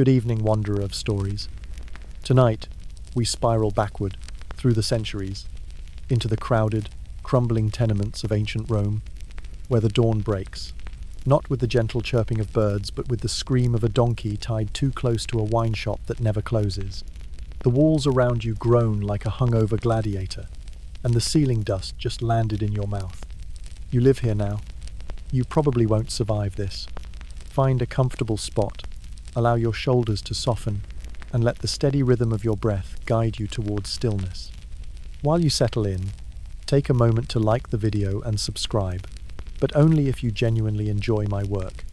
Good evening, wanderer of stories. Tonight, we spiral backward, through the centuries, into the crowded, crumbling tenements of ancient Rome, where the dawn breaks, not with the gentle chirping of birds, but with the scream of a donkey tied too close to a wine shop that never closes. The walls around you groan like a hungover gladiator, and the ceiling dust just landed in your mouth. You live here now. You probably won't survive this. Find a comfortable spot, allow your shoulders to soften, and let the steady rhythm of your breath guide you towards stillness. While you settle in, take a moment to like the video and subscribe, but only if you genuinely enjoy my work.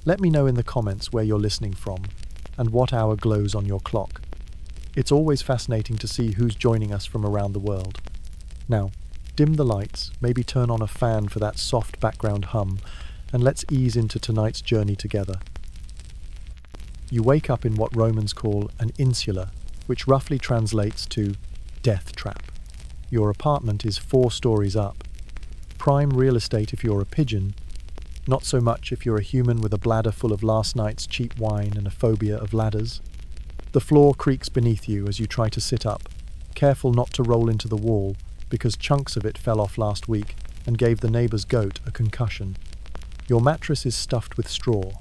Let me know in the comments where you're listening from and what hour glows on your clock. It's always fascinating to see who's joining us from around the world. Now, dim the lights, maybe turn on a fan for that soft background hum, and let's ease into tonight's journey together. You wake up in what Romans call an insula, which roughly translates to death trap. Your apartment is 4 stories up. Prime real estate if you're a pigeon, not so much if you're a human with a bladder full of last night's cheap wine and a phobia of ladders. The floor creaks beneath you as you try to sit up, careful not to roll into the wall because chunks of it fell off last week and gave the neighbor's goat a concussion. Your mattress is stuffed with straw,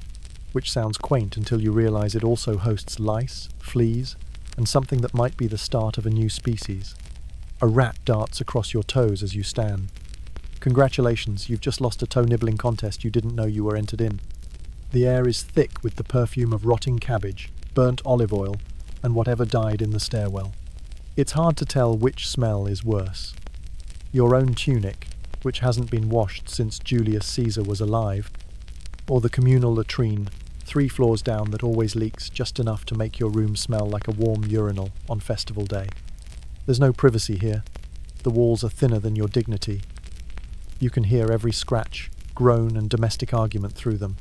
which sounds quaint until you realize it also hosts lice, fleas, and something that might be the start of a new species. A rat darts across your toes as you stand. Congratulations, you've just lost a toe-nibbling contest you didn't know you were entered in. The air is thick with the perfume of rotting cabbage, burnt olive oil, and whatever died in the stairwell. It's hard to tell which smell is worse. Your own tunic, which hasn't been washed since Julius Caesar was alive, or the communal latrine 3 floors down that always leaks just enough to make your room smell like a warm urinal on festival day. There's no privacy here. The walls are thinner than your dignity. You can hear every scratch, groan, and domestic argument through them.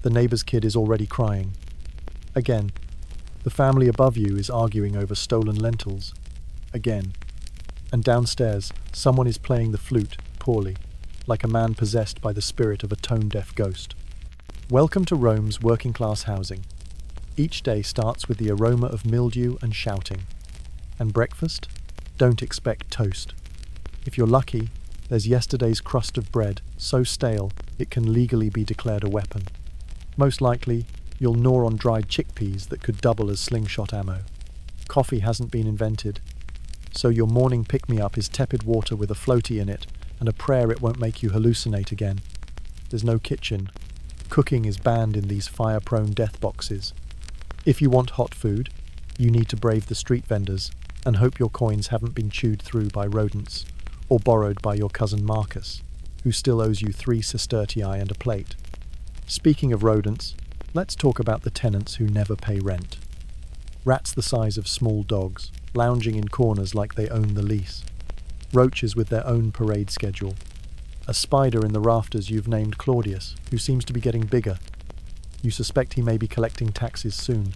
The neighbor's kid is already crying. Again. The family above you is arguing over stolen lentils. Again. And downstairs, someone is playing the flute, poorly, like a man possessed by the spirit of a tone-deaf ghost. Welcome to Rome's working-class housing. Each day starts with the aroma of mildew and shouting. And breakfast? Don't expect toast. If you're lucky, there's yesterday's crust of bread, so stale it can legally be declared a weapon. Most likely, you'll gnaw on dried chickpeas that could double as slingshot ammo. Coffee hasn't been invented, so your morning pick-me-up is tepid water with a floaty in it and a prayer it won't make you hallucinate again. There's no kitchen. Cooking is banned in these fire-prone death boxes. If you want hot food, you need to brave the street vendors and hope your coins haven't been chewed through by rodents or borrowed by your cousin Marcus, who still owes you 3 sestertii and a plate. Speaking of rodents, let's talk about the tenants who never pay rent. Rats the size of small dogs, lounging in corners like they own the lease. Roaches with their own parade schedule. A spider in the rafters you've named Claudius, who seems to be getting bigger. You suspect he may be collecting taxes soon.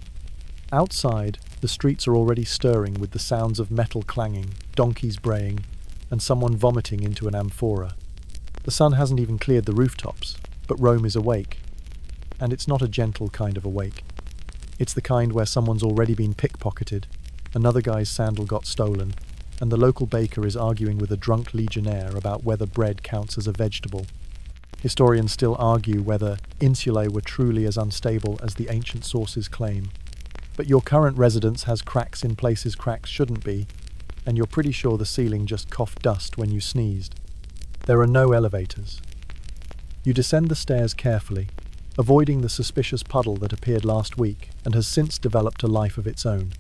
Outside, the streets are already stirring with the sounds of metal clanging, donkeys braying, and someone vomiting into an amphora. The sun hasn't even cleared the rooftops, but Rome is awake. And it's not a gentle kind of awake. It's the kind where someone's already been pickpocketed, another guy's sandal got stolen, and the local baker is arguing with a drunk legionnaire about whether bread counts as a vegetable. Historians still argue whether insulae were truly as unstable as the ancient sources claim. But your current residence has cracks in places cracks shouldn't be, and you're pretty sure the ceiling just coughed dust when you sneezed. There are no elevators. You descend the stairs carefully, avoiding the suspicious puddle that appeared last week and has since developed a life of its own.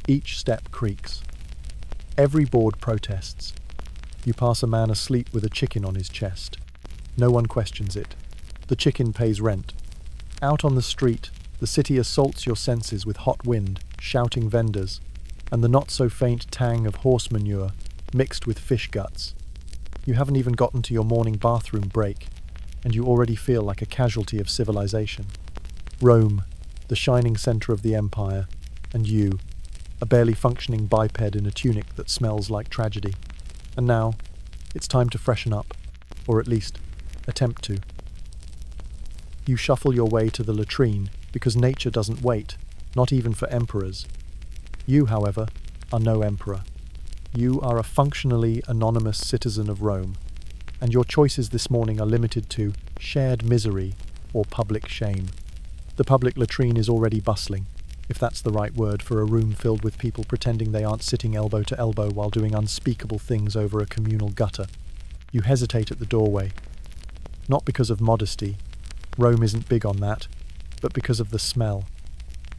Each step creaks. Every board protests. You pass a man asleep with a chicken on his chest. No one questions it. The chicken pays rent. Out on the street, the city assaults your senses with hot wind, shouting vendors, and the not-so-faint tang of horse manure mixed with fish guts. You haven't even gotten to your morning bathroom break, and you already feel like a casualty of civilization. Rome, the shining center of the empire, and you, a barely functioning biped in a tunic that smells like tragedy. And now, it's time to freshen up, or at least, attempt to. You shuffle your way to the latrine, because nature doesn't wait, not even for emperors. You, however, are no emperor. You are a functionally anonymous citizen of Rome, and your choices this morning are limited to shared misery or public shame. The public latrine is already bustling, if that's the right word for a room filled with people pretending they aren't sitting elbow to elbow while doing unspeakable things over a communal gutter. You hesitate at the doorway, not because of modesty, Rome isn't big on that, but because of the smell.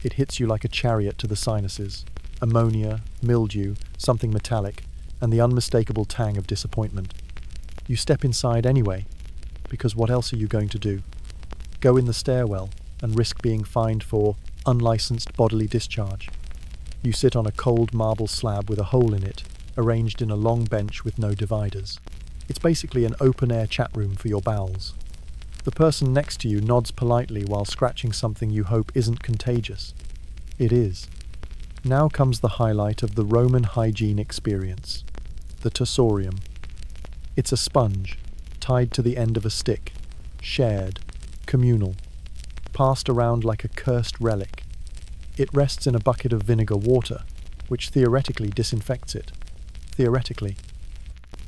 It hits you like a chariot to the sinuses. Ammonia, mildew, something metallic, and the unmistakable tang of disappointment. You step inside anyway, because what else are you going to do? Go in the stairwell and risk being fined for unlicensed bodily discharge. You sit on a cold marble slab with a hole in it, arranged in a long bench with no dividers. It's basically an open-air chat room for your bowels. The person next to you nods politely while scratching something you hope isn't contagious. It is. Now comes the highlight of the Roman hygiene experience, the torsorium. It's a sponge, tied to the end of a stick, shared, communal, passed around like a cursed relic. It rests in a bucket of vinegar water, which theoretically disinfects it. Theoretically.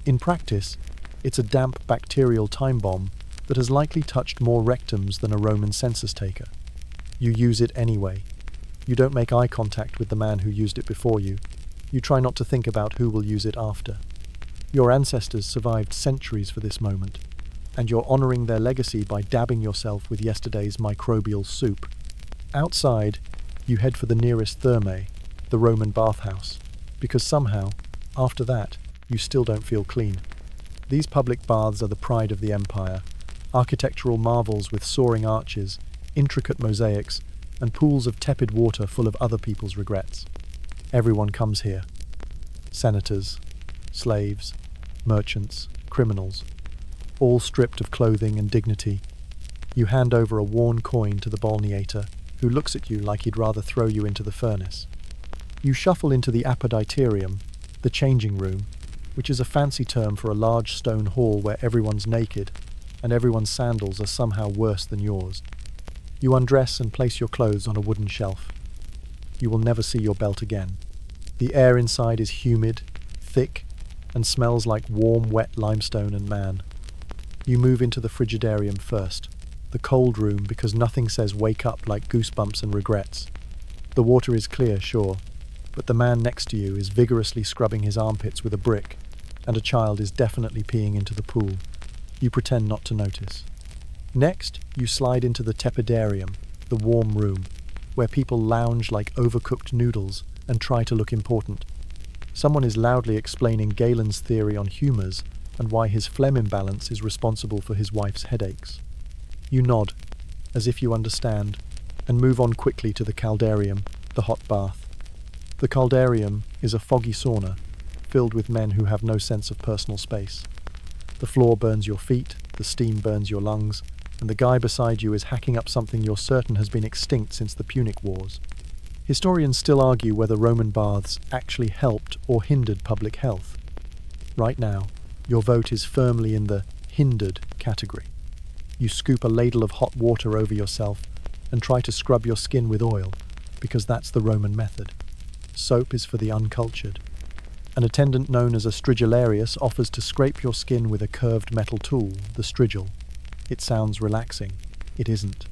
In practice, it's a damp bacterial time bomb that has likely touched more rectums than a Roman census taker. You use it anyway. You don't make eye contact with the man who used it before you. You try not to think about who will use it after. Your ancestors survived centuries for this moment, and you're honoring their legacy by dabbing yourself with yesterday's microbial soup. Outside, you head for the nearest thermae, the Roman bathhouse, because somehow, after that, you still don't feel clean. These public baths are the pride of the empire, architectural marvels with soaring arches, intricate mosaics, and pools of tepid water full of other people's regrets. Everyone comes here. Senators, slaves, merchants, criminals, all stripped of clothing and dignity. You hand over a worn coin to the balneator, who looks at you like he'd rather throw you into the furnace. You shuffle into the apoditerium, the changing room, which is a fancy term for a large stone hall where everyone's naked, and everyone's sandals are somehow worse than yours. You undress and place your clothes on a wooden shelf. You will never see your belt again. The air inside is humid, thick, and smells like warm, wet limestone and man. You move into the frigidarium first, the cold room because nothing says wake up like goosebumps and regrets. The water is clear, sure, but the man next to you is vigorously scrubbing his armpits with a brick, and a child is definitely peeing into the pool. You pretend not to notice. Next, you slide into the tepidarium, the warm room, where people lounge like overcooked noodles and try to look important. Someone is loudly explaining Galen's theory on humours and why his phlegm imbalance is responsible for his wife's headaches. You nod, as if you understand, and move on quickly to the caldarium, the hot bath. The caldarium is a foggy sauna, filled with men who have no sense of personal space. The floor burns your feet, the steam burns your lungs, and the guy beside you is hacking up something you're certain has been extinct since the Punic Wars. Historians still argue whether Roman baths actually helped or hindered public health. Right now, your vote is firmly in the hindered category. You scoop a ladle of hot water over yourself and try to scrub your skin with oil, because that's the Roman method. Soap is for the uncultured. An attendant known as a strigillarius offers to scrape your skin with a curved metal tool, the strigil. It sounds relaxing. It isn't.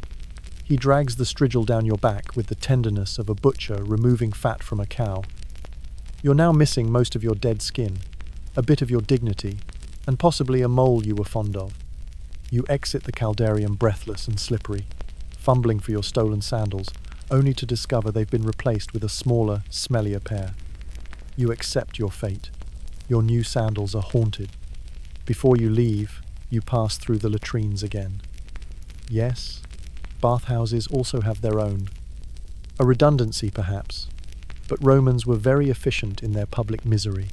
He drags the strigil down your back with the tenderness of a butcher removing fat from a cow. You're now missing most of your dead skin, a bit of your dignity, and possibly a mole you were fond of. You exit the caldarium breathless and slippery, fumbling for your stolen sandals, only to discover they've been replaced with a smaller, smellier pair. You accept your fate. Your new sandals are haunted. Before you leave, you pass through the latrines again. Yes, bathhouses also have their own. A redundancy, perhaps, but Romans were very efficient in their public misery.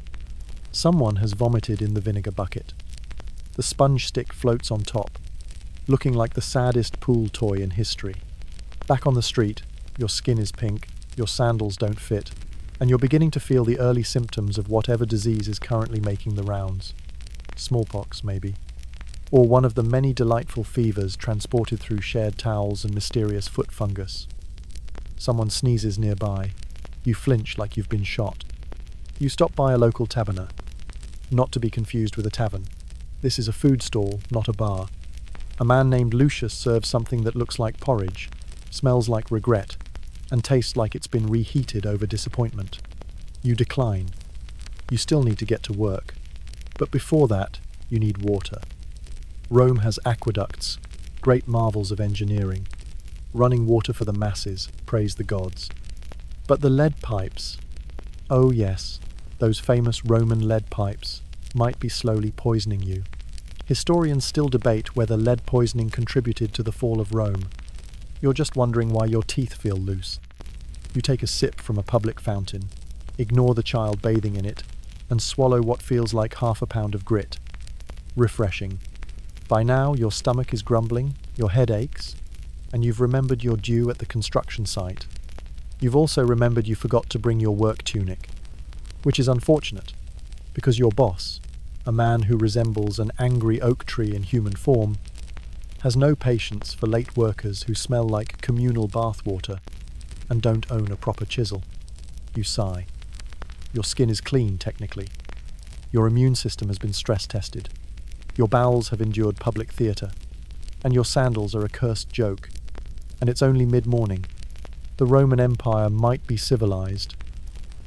Someone has vomited in the vinegar bucket. The sponge stick floats on top, looking like the saddest pool toy in history. Back on the street, your skin is pink, your sandals don't fit, and you're beginning to feel the early symptoms of whatever disease is currently making the rounds. Smallpox, maybe. Or one of the many delightful fevers transported through shared towels and mysterious foot fungus. Someone sneezes nearby. You flinch like you've been shot. You stop by a local taberna. Not to be confused with a tavern. This is a food stall, not a bar. A man named Lucius serves something that looks like porridge, smells like regret, and tastes like it's been reheated over disappointment. You decline. You still need to get to work. But before that, you need water. Rome has aqueducts, great marvels of engineering. Running water for the masses, praise the gods. But the lead pipes, oh yes, those famous Roman lead pipes, might be slowly poisoning you. Historians still debate whether lead poisoning contributed to the fall of Rome. You're just wondering why your teeth feel loose. You take a sip from a public fountain, ignore the child bathing in it, and swallow what feels like half a pound of grit. Refreshing. By now, your stomach is grumbling, your head aches, and you've remembered your due at the construction site. You've also remembered you forgot to bring your work tunic, which is unfortunate, because your boss, a man who resembles an angry oak tree in human form, has no patience for late workers who smell like communal bathwater and don't own a proper chisel. You sigh. Your skin is clean, technically. Your immune system has been stress-tested. Your bowels have endured public theatre. And your sandals are a cursed joke. And it's only mid-morning. The Roman Empire might be civilized,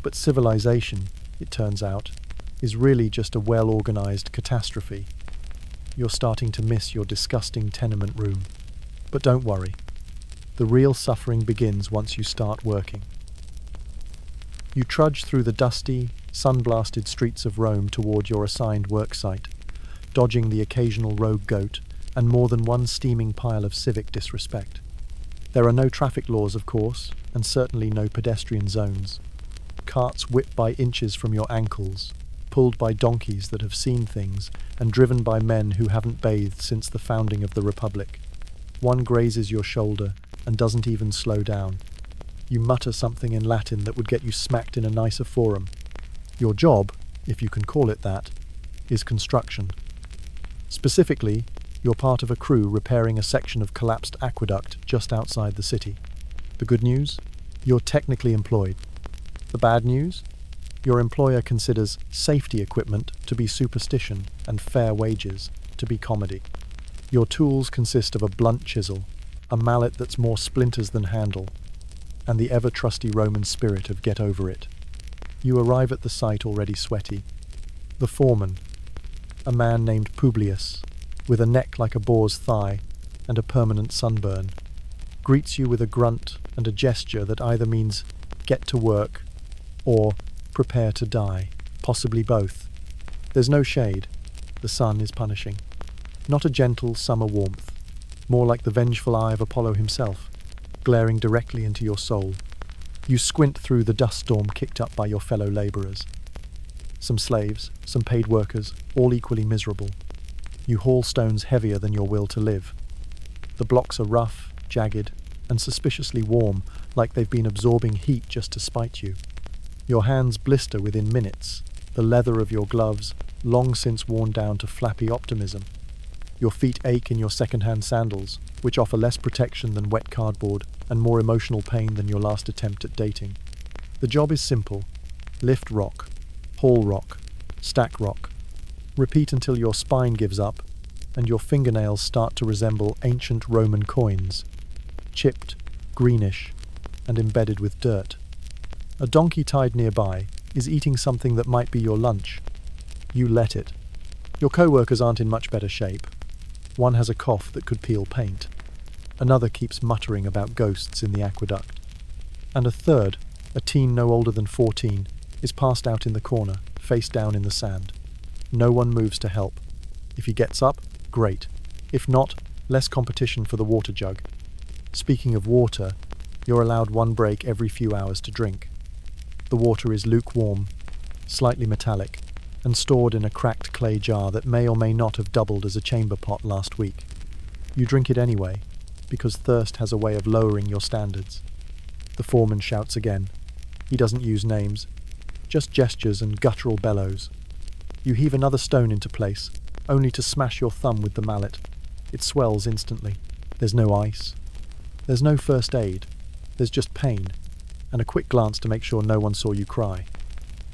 but civilization, it turns out, is really just a well-organized catastrophe. You're starting to miss your disgusting tenement room. But don't worry. The real suffering begins once you start working. You trudge through the dusty, sun-blasted streets of Rome toward your assigned work site, dodging the occasional rogue goat and more than one steaming pile of civic disrespect. There are no traffic laws, of course, and certainly no pedestrian zones. Carts whip by inches from your ankles, pulled by donkeys that have seen things, and driven by men who haven't bathed since the founding of the Republic. One grazes your shoulder and doesn't even slow down. You mutter something in Latin that would get you smacked in a nicer forum. Your job, if you can call it that, is construction. Specifically, you're part of a crew repairing a section of collapsed aqueduct just outside the city. The good news? You're technically employed. The bad news? Your employer considers safety equipment to be superstition and fair wages to be comedy. Your tools consist of a blunt chisel, a mallet that's more splinters than handle, and the ever-trusty Roman spirit of get over it. You arrive at the site already sweaty. The foreman, a man named Publius, with a neck like a boar's thigh and a permanent sunburn, greets you with a grunt and a gesture that either means get to work or prepare to die, possibly both. There's no shade. The sun is punishing. Not a gentle summer warmth, more like the vengeful eye of Apollo himself, glaring directly into your soul. You squint through the dust storm kicked up by your fellow labourers. Some slaves, some paid workers, all equally miserable. You haul stones heavier than your will to live. The blocks are rough, jagged, and suspiciously warm, like they've been absorbing heat just to spite you. Your hands blister within minutes, the leather of your gloves long since worn down to flappy optimism. Your feet ache in your second-hand sandals, which offer less protection than wet cardboard and more emotional pain than your last attempt at dating. The job is simple. Lift rock, haul rock, stack rock. Repeat until your spine gives up and your fingernails start to resemble ancient Roman coins, chipped, greenish, and embedded with dirt. A donkey tied nearby is eating something that might be your lunch. You let it. Your co-workers aren't in much better shape. One has a cough that could peel paint. Another keeps muttering about ghosts in the aqueduct. And a third, a teen no older than 14, is passed out in the corner, face down in the sand. No one moves to help. If he gets up, great. If not, less competition for the water jug. Speaking of water, you're allowed one break every few hours to drink. The water is lukewarm, slightly metallic, and stored in a cracked clay jar that may or may not have doubled as a chamber pot last week. You drink it anyway, because thirst has a way of lowering your standards. The foreman shouts again. He doesn't use names, just gestures and guttural bellows. You heave another stone into place, only to smash your thumb with the mallet. It swells instantly. There's no ice. There's no first aid. There's just pain, and a quick glance to make sure no one saw you cry.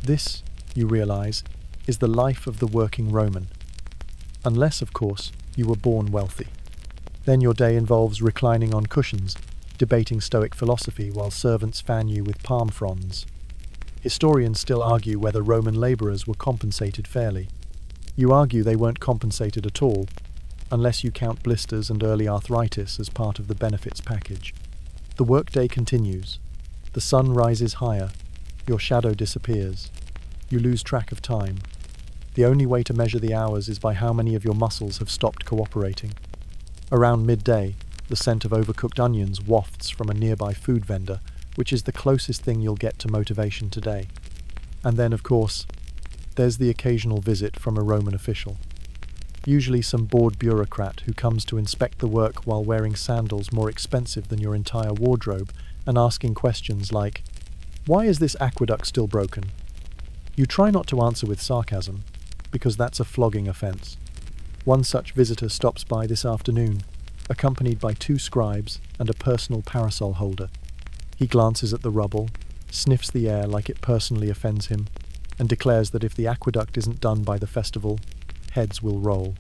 This, you realize, is the life of the working Roman. Unless, of course, you were born wealthy. Then your day involves reclining on cushions, debating Stoic philosophy while servants fan you with palm fronds. Historians still argue whether Roman labourers were compensated fairly. You argue they weren't compensated at all, unless you count blisters and early arthritis as part of the benefits package. The workday continues. The sun rises higher. Your shadow disappears. You lose track of time. The only way to measure the hours is by how many of your muscles have stopped cooperating. Around midday, the scent of overcooked onions wafts from a nearby food vendor, which is the closest thing you'll get to motivation today. And then, of course, there's the occasional visit from a Roman official. Usually some bored bureaucrat who comes to inspect the work while wearing sandals more expensive than your entire wardrobe and asking questions like, "Why is this aqueduct still broken?" You try not to answer with sarcasm, because that's a flogging offence. One such visitor stops by this afternoon, accompanied by 2 scribes and a personal parasol holder. He glances at the rubble, sniffs the air like it personally offends him, and declares that if the aqueduct isn't done by the festival, heads will roll.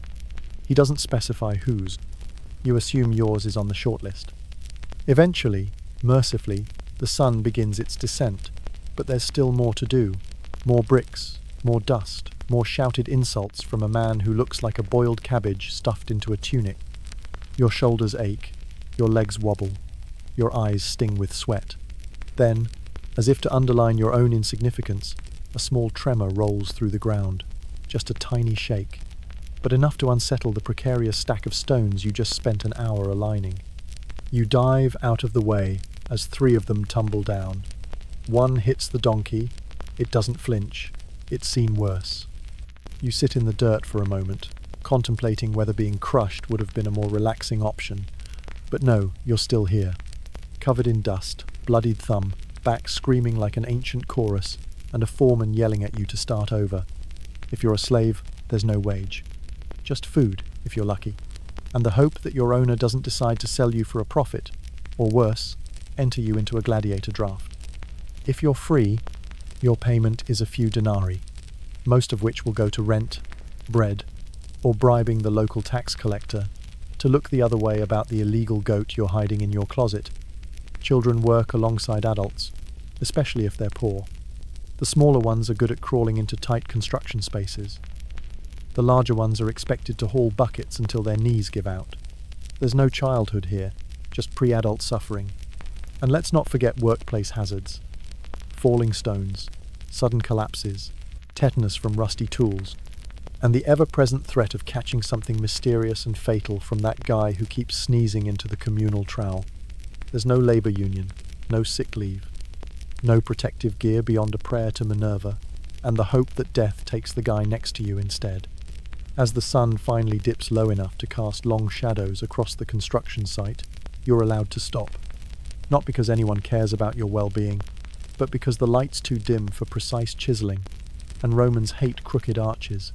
He doesn't specify whose. You assume yours is on the shortlist. Eventually, mercifully, the sun begins its descent, but there's still more to do. More bricks, more dust, more shouted insults from a man who looks like a boiled cabbage stuffed into a tunic. Your shoulders ache, your legs wobble, your eyes sting with sweat. Then, as if to underline your own insignificance, a small tremor rolls through the ground, just a tiny shake, but enough to unsettle the precarious stack of stones you just spent an hour aligning. You dive out of the way as 3 of them tumble down. One hits the donkey. It doesn't flinch. It's seen worse. You sit in the dirt for a moment, contemplating whether being crushed would have been a more relaxing option. But no, you're still here. Covered in dust, bloodied thumb, back screaming like an ancient chorus, and a foreman yelling at you to start over. If you're a slave, there's no wage. Just food, if you're lucky. And the hope that your owner doesn't decide to sell you for a profit, or worse, enter you into a gladiator draft. If you're free, your payment is a few denarii, most of which will go to rent, bread, or bribing the local tax collector to look the other way about the illegal goat you're hiding in your closet. Children work alongside adults, especially if they're poor. The smaller ones are good at crawling into tight construction spaces. The larger ones are expected to haul buckets until their knees give out. There's no childhood here, just pre-adult suffering. And let's not forget workplace hazards. Falling stones, sudden collapses, tetanus from rusty tools, and the ever-present threat of catching something mysterious and fatal from that guy who keeps sneezing into the communal trowel. There's no labour union, no sick leave, no protective gear beyond a prayer to Minerva, and the hope that death takes the guy next to you instead. As the sun finally dips low enough to cast long shadows across the construction site, you're allowed to stop. Not because anyone cares about your well-being, but because the light's too dim for precise chiselling, and Romans hate crooked arches.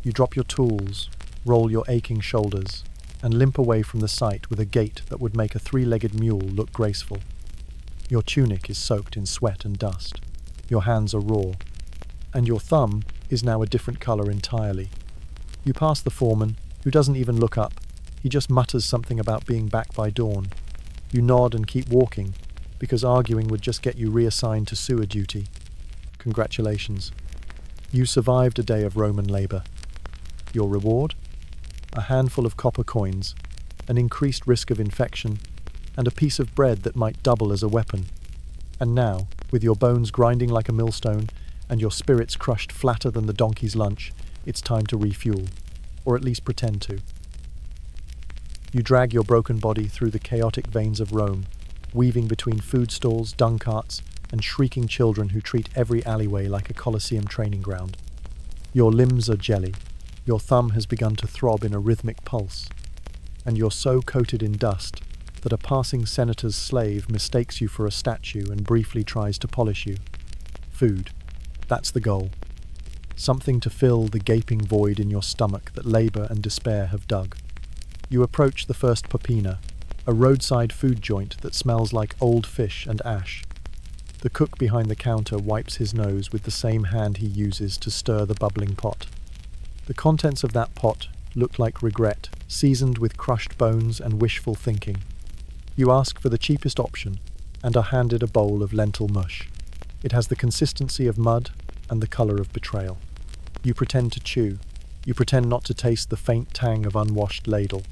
You drop your tools, roll your aching shoulders, and limp away from the site with a gait that would make a 3-legged mule look graceful. Your tunic is soaked in sweat and dust. Your hands are raw, and your thumb is now a different colour entirely. You pass the foreman, who doesn't even look up. He just mutters something about being back by dawn. You nod and keep walking, because arguing would just get you reassigned to sewer duty. Congratulations. You survived a day of Roman labour. Your reward? A handful of copper coins, an increased risk of infection, and a piece of bread that might double as a weapon. And now, with your bones grinding like a millstone, and your spirits crushed flatter than the donkey's lunch, it's time to refuel, or at least pretend to. You drag your broken body through the chaotic veins of Rome, weaving between food stalls, dung carts, and shrieking children who treat every alleyway like a Colosseum training ground. Your limbs are jelly, your thumb has begun to throb in a rhythmic pulse, and you're so coated in dust that a passing senator's slave mistakes you for a statue and briefly tries to polish you. Food. That's the goal. Something to fill the gaping void in your stomach that labour and despair have dug. You approach the first popina, a roadside food joint that smells like old fish and ash. The cook behind the counter wipes his nose with the same hand he uses to stir the bubbling pot. The contents of that pot look like regret, seasoned with crushed bones and wishful thinking. You ask for the cheapest option and are handed a bowl of lentil mush. It has the consistency of mud and the colour of betrayal. You pretend to chew. You pretend not to taste the faint tang of unwashed ladle.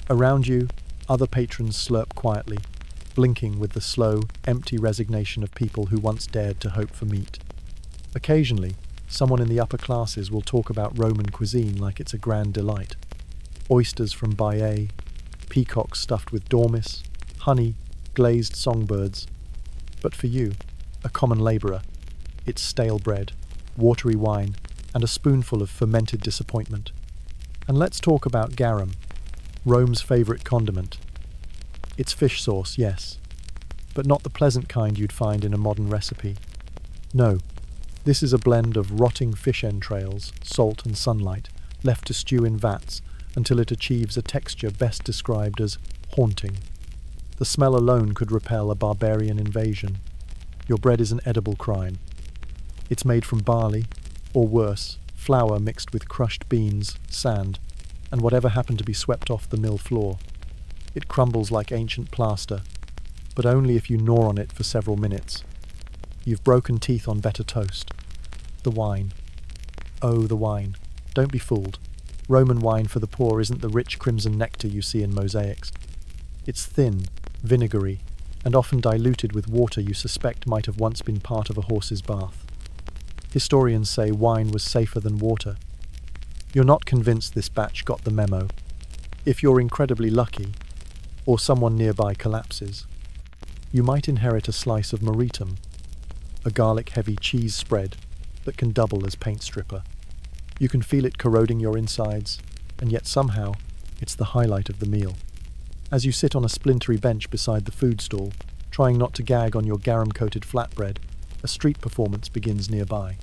Around you, other patrons slurp quietly, blinking with the slow, empty resignation of people who once dared to hope for meat. Occasionally, someone in the upper classes will talk about Roman cuisine like it's a grand delight. Oysters from Baiae, peacocks stuffed with dormice, honey, glazed songbirds. But for you, a common labourer, it's stale bread, watery wine, and a spoonful of fermented disappointment. And let's talk about garum, Rome's favourite condiment. It's fish sauce, yes, but not the pleasant kind you'd find in a modern recipe. No, this is a blend of rotting fish entrails, salt and sunlight, left to stew in vats until it achieves a texture best described as haunting. The smell alone could repel a barbarian invasion. Your bread is an edible crime. It's made from barley, or worse, flour mixed with crushed beans, sand, and whatever happened to be swept off the mill floor. It crumbles like ancient plaster, but only if you gnaw on it for several minutes. You've broken teeth on better toast. The wine. Oh, the wine. Don't be fooled. Roman wine for the poor isn't the rich crimson nectar you see in mosaics. It's thin, vinegary, and often diluted with water you suspect might have once been part of a horse's bath. Historians say wine was safer than water. You're not convinced this batch got the memo. If you're incredibly lucky, or someone nearby collapses, you might inherit a slice of moritum, a garlic-heavy cheese spread that can double as paint stripper. You can feel it corroding your insides, and yet somehow it's the highlight of the meal. As you sit on a splintery bench beside the food stall, trying not to gag on your garum-coated flatbread, a street performance begins nearby.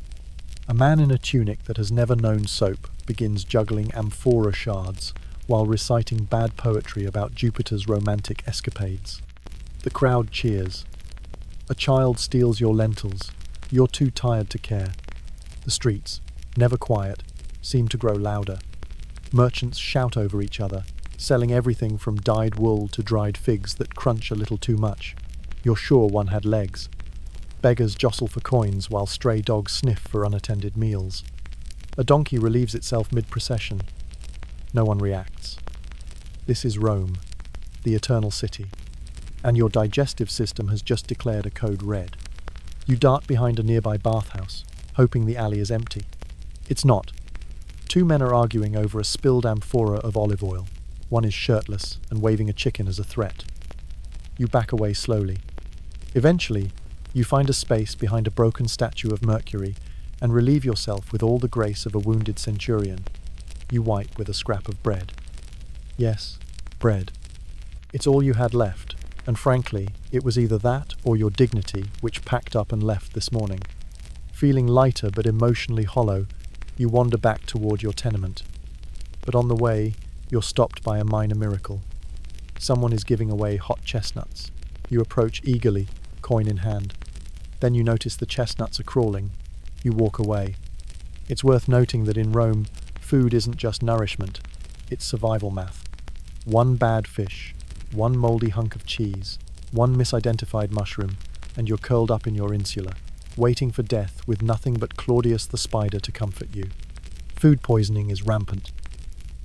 A man in a tunic that has never known soap begins juggling amphora shards while reciting bad poetry about Jupiter's romantic escapades. The crowd cheers. A child steals your lentils. You're too tired to care. The streets, never quiet, seem to grow louder. Merchants shout over each other, selling everything from dyed wool to dried figs that crunch a little too much. You're sure one had legs. Beggars jostle for coins while stray dogs sniff for unattended meals. A donkey relieves itself mid-procession. No one reacts. This is Rome, the eternal city, and your digestive system has just declared a code red. You dart behind a nearby bathhouse, hoping the alley is empty. It's not. Two men are arguing over a spilled amphora of olive oil. One is shirtless and waving a chicken as a threat. You back away slowly. Eventually, you find a space behind a broken statue of Mercury and relieve yourself with all the grace of a wounded centurion. You wipe with a scrap of bread. Yes, bread. It's all you had left, and frankly, it was either that or your dignity which packed up and left this morning. Feeling lighter but emotionally hollow, you wander back toward your tenement. But on the way, you're stopped by a minor miracle. Someone is giving away hot chestnuts. You approach eagerly, coin in hand. Then you notice the chestnuts are crawling. You walk away. It's worth noting that in Rome, food isn't just nourishment, it's survival math. One bad fish, one mouldy hunk of cheese, one misidentified mushroom, and you're curled up in your insula, waiting for death with nothing but Claudius the spider to comfort you. Food poisoning is rampant.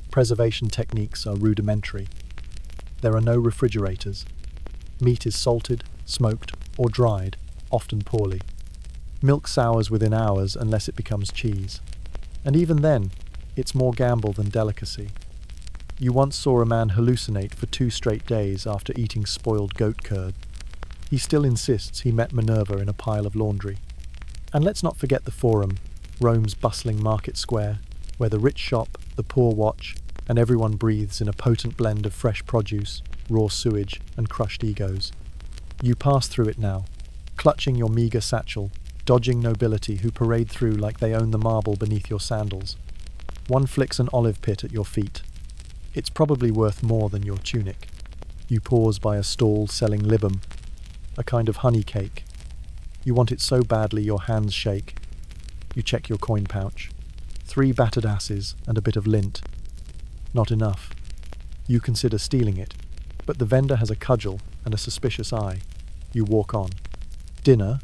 Preservation techniques are rudimentary. There are no refrigerators. Meat is salted, smoked, or dried, often poorly. Milk sours within hours unless it becomes cheese. And even then, it's more gamble than delicacy. You once saw a man hallucinate for 2 straight days after eating spoiled goat curd. He still insists he met Minerva in a pile of laundry. And let's not forget the Forum, Rome's bustling market square, where the rich shop, the poor watch, and everyone breathes in a potent blend of fresh produce, raw sewage, and crushed egos. You pass through it now, clutching your meagre satchel, dodging nobility who parade through like they own the marble beneath your sandals. One flicks an olive pit at your feet. It's probably worth more than your tunic. You pause by a stall selling libum, a kind of honey cake. You want it so badly your hands shake. You check your coin pouch. 3 battered asses and a bit of lint. Not enough. You consider stealing it, but the vendor has a cudgel and a suspicious eye. You walk on. Dinner,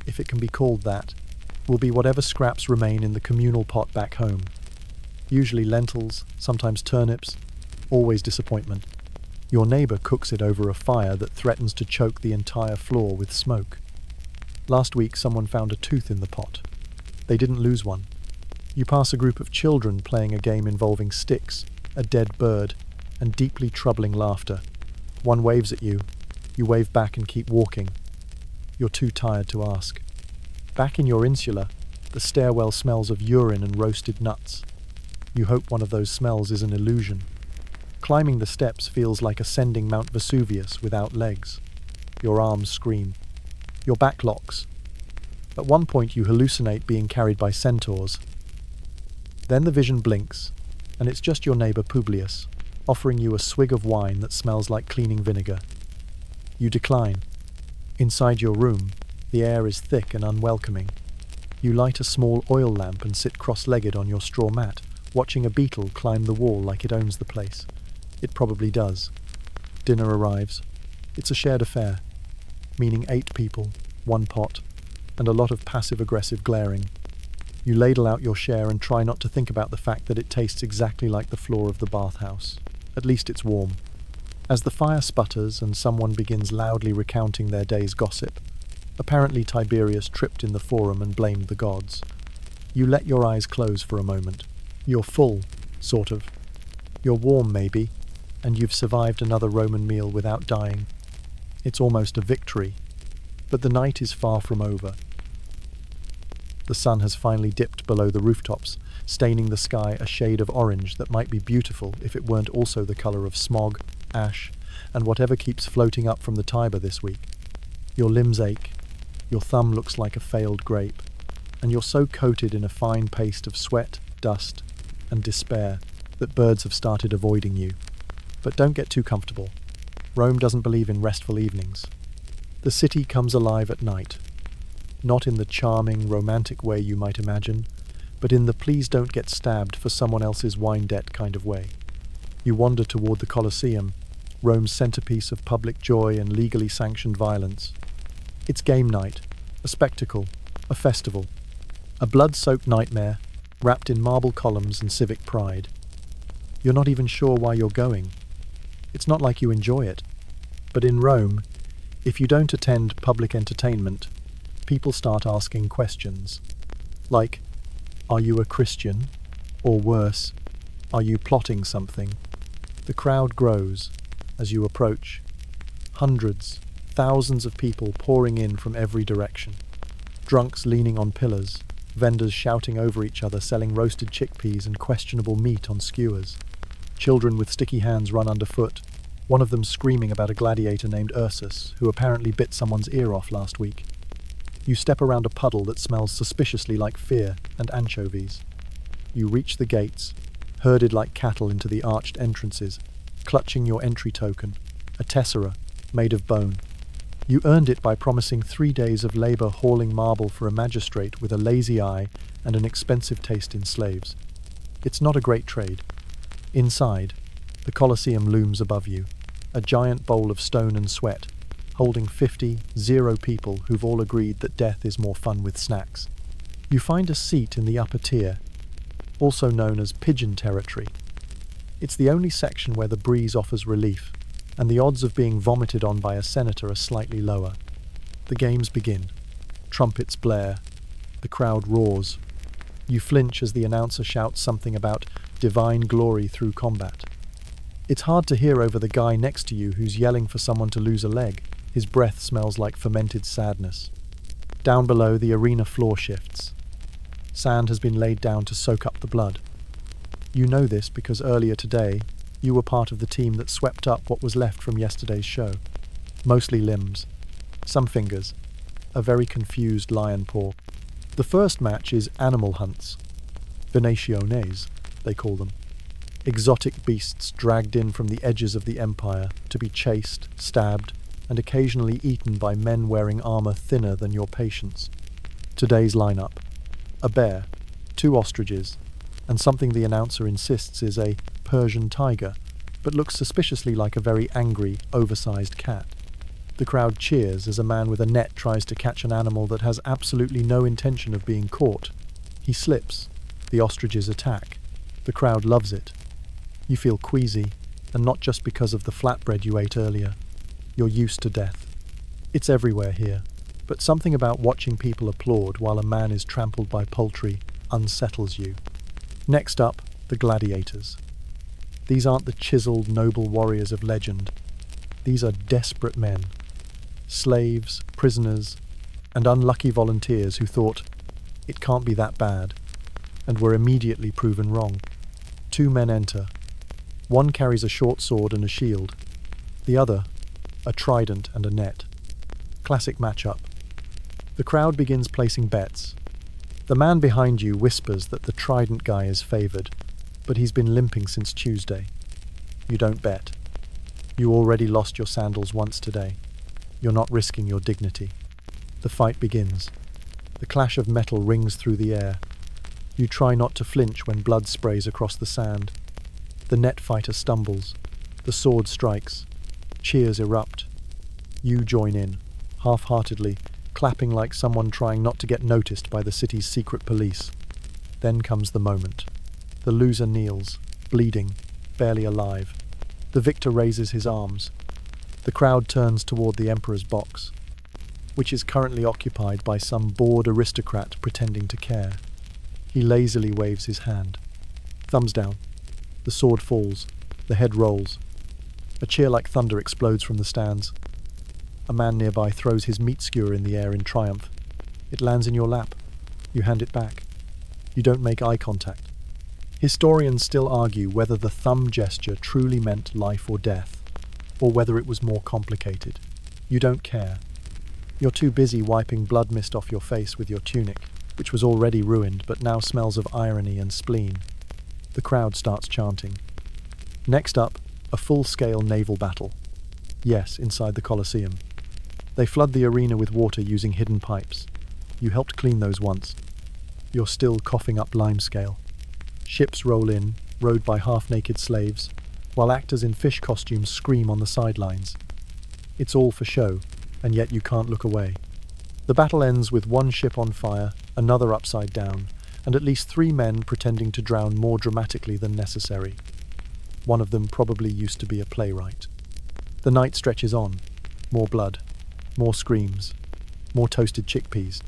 if it can be called that, will be whatever scraps remain in the communal pot back home. Usually lentils, sometimes turnips, always disappointment. Your neighbour cooks it over a fire that threatens to choke the entire floor with smoke. Last week someone found a tooth in the pot. They didn't lose one. You pass a group of children playing a game involving sticks, a dead bird, and deeply troubling laughter. One waves at you. You wave back and keep walking. You're too tired to ask. Back in your insula, the stairwell smells of urine and roasted nuts. You hope one of those smells is an illusion. Climbing the steps feels like ascending Mount Vesuvius without legs. Your arms scream. Your back locks. At one point you hallucinate being carried by centaurs. Then the vision blinks, and it's just your neighbour Publius, offering you a swig of wine that smells like cleaning vinegar. You decline. Inside your room, the air is thick and unwelcoming. You light a small oil lamp and sit cross-legged on your straw mat, watching a beetle climb the wall like it owns the place. It probably does. Dinner arrives. It's a shared affair, meaning 8 people, 1 pot, and a lot of passive-aggressive glaring. You ladle out your share and try not to think about the fact that it tastes exactly like the floor of the bathhouse. At least it's warm. As the fire sputters and someone begins loudly recounting their day's gossip, apparently Tiberius tripped in the forum and blamed the gods. You let your eyes close for a moment. You're full, sort of. You're warm, maybe, and you've survived another Roman meal without dying. It's almost a victory, but the night is far from over. The sun has finally dipped below the rooftops, staining the sky a shade of orange that might be beautiful if it weren't also the colour of smog, ash, and whatever keeps floating up from the Tiber this week. Your limbs ache, your thumb looks like a failed grape, and you're so coated in a fine paste of sweat, dust, and despair that birds have started avoiding you. But don't get too comfortable. Rome doesn't believe in restful evenings. The city comes alive at night. Not in the charming, romantic way you might imagine, but in the please don't get stabbed for someone else's wine debt kind of way. You wander toward the Colosseum, Rome's centerpiece of public joy and legally sanctioned violence. It's game night, a spectacle, a festival, a blood-soaked nightmare wrapped in marble columns and civic pride. You're not even sure why you're going. It's not like you enjoy it. But in Rome, if you don't attend public entertainment, people start asking questions. Like, are you a Christian? Or worse, are you plotting something? The crowd grows as you approach. Hundreds, thousands of people pouring in from every direction. Drunks leaning on pillars, vendors shouting over each other selling roasted chickpeas and questionable meat on skewers. Children with sticky hands run underfoot, one of them screaming about a gladiator named Ursus, who apparently bit someone's ear off last week. You step around a puddle that smells suspiciously like fear and anchovies. You reach the gates, herded like cattle into the arched entrances, clutching your entry token, a tessera made of bone. You earned it by promising 3 days of labour hauling marble for a magistrate with a lazy eye and an expensive taste in slaves. It's not a great trade. Inside, the Colosseum looms above you, a giant bowl of stone and sweat, holding 0 people who've all agreed that death is more fun with snacks. You find a seat in the upper tier, also known as pigeon territory. It's the only section where the breeze offers relief, and the odds of being vomited on by a senator are slightly lower. The games begin. Trumpets blare. The crowd roars. You flinch as the announcer shouts something about divine glory through combat. It's hard to hear over the guy next to you who's yelling for someone to lose a leg. His breath smells like fermented sadness. Down below, the arena floor shifts. Sand has been laid down to soak up the blood. You know this because earlier today, you were part of the team that swept up what was left from yesterday's show. Mostly limbs, some fingers, a very confused lion paw. The first match is animal hunts. Venationes, they call them. exotic beasts dragged in from the edges of the empire to be chased, stabbed, and occasionally eaten by men wearing armor thinner than your patience. Today's lineup: a bear, 2 ostriches, and something the announcer insists is a Persian tiger, but looks suspiciously like a very angry, oversized cat. The crowd cheers as a man with a net tries to catch an animal that has absolutely no intention of being caught. He slips. The ostriches attack. The crowd loves it. You feel queasy, and not just because of the flatbread you ate earlier. You're used to death. It's everywhere here, but something about watching people applaud while a man is trampled by poultry unsettles you. Next up, the gladiators. These aren't the chiseled, noble warriors of legend. These are desperate men. Slaves, prisoners, and unlucky volunteers who thought, it can't be that bad, and were immediately proven wrong. 2 men enter. One carries a short sword and a shield. The other, a trident and a net. Classic matchup. The crowd begins placing bets. The man behind you whispers that the trident guy is favored, but he's been limping since Tuesday. You don't bet. You already lost your sandals once today. You're not risking your dignity. The fight begins. The clash of metal rings through the air. You try not to flinch when blood sprays across the sand. The net fighter stumbles. The sword strikes. Cheers erupt. You join in, half-heartedly, clapping like someone trying not to get noticed by the city's secret police. Then comes the moment. The loser kneels, bleeding, barely alive. The victor raises his arms. The crowd turns toward the emperor's box, which is currently occupied by some bored aristocrat pretending to care. He lazily waves his hand. Thumbs down. The sword falls. The head rolls. A cheer like thunder explodes from the stands. A man nearby throws his meat skewer in the air in triumph. It lands in your lap. You hand it back. You don't make eye contact. Historians still argue whether the thumb gesture truly meant life or death, or whether it was more complicated. You don't care. You're too busy wiping blood mist off your face with your tunic, which was already ruined but now smells of irony and spleen. The crowd starts chanting. Next up, a full-scale naval battle. Yes, inside the Colosseum. They flood the arena with water using hidden pipes. You helped clean those once. You're still coughing up limescale. Ships roll in, rowed by half-naked slaves, while actors in fish costumes scream on the sidelines. It's all for show, and yet you can't look away. The battle ends with one ship on fire, another upside down, and at least 3 men pretending to drown more dramatically than necessary. One of them probably used to be a playwright. The night stretches on. More blood, more screams, more toasted chickpeas.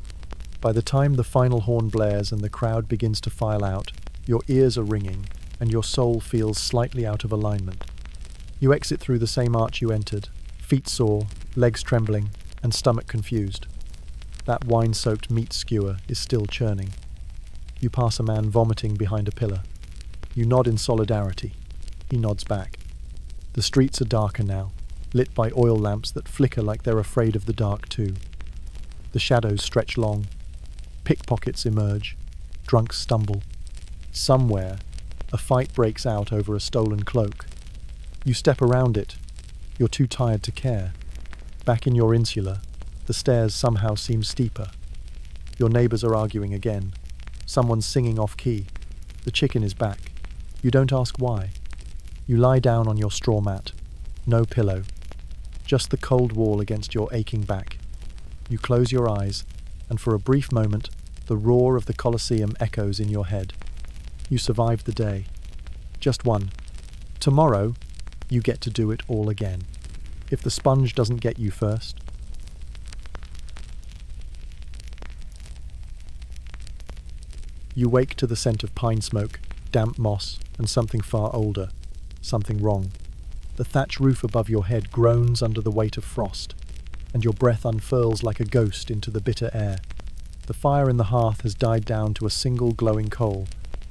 By the time the final horn blares and the crowd begins to file out, your ears are ringing, and your soul feels slightly out of alignment. You exit through the same arch you entered, feet sore, legs trembling, and stomach confused. That wine-soaked meat skewer is still churning. You pass a man vomiting behind a pillar. You nod in solidarity. He nods back. The streets are darker now, lit by oil lamps that flicker like they're afraid of the dark too. The shadows stretch long. Pickpockets emerge. Drunks stumble. Somewhere, a fight breaks out over a stolen cloak. You step around it. You're too tired to care. Back in your insula, the stairs somehow seem steeper. Your neighbors are arguing again. Someone's singing off-key. The chicken is back. You don't ask why. You lie down on your straw mat. No pillow. Just the cold wall against your aching back. You close your eyes, and for a brief moment, the roar of the Colosseum echoes in your head. You survived the day. Just one. Tomorrow, you get to do it all again. If the sponge doesn't get you first. You wake to the scent of pine smoke, damp moss, and something far older. Something wrong. The thatch roof above your head groans under the weight of frost, and your breath unfurls like a ghost into the bitter air. The fire in the hearth has died down to a single glowing coal,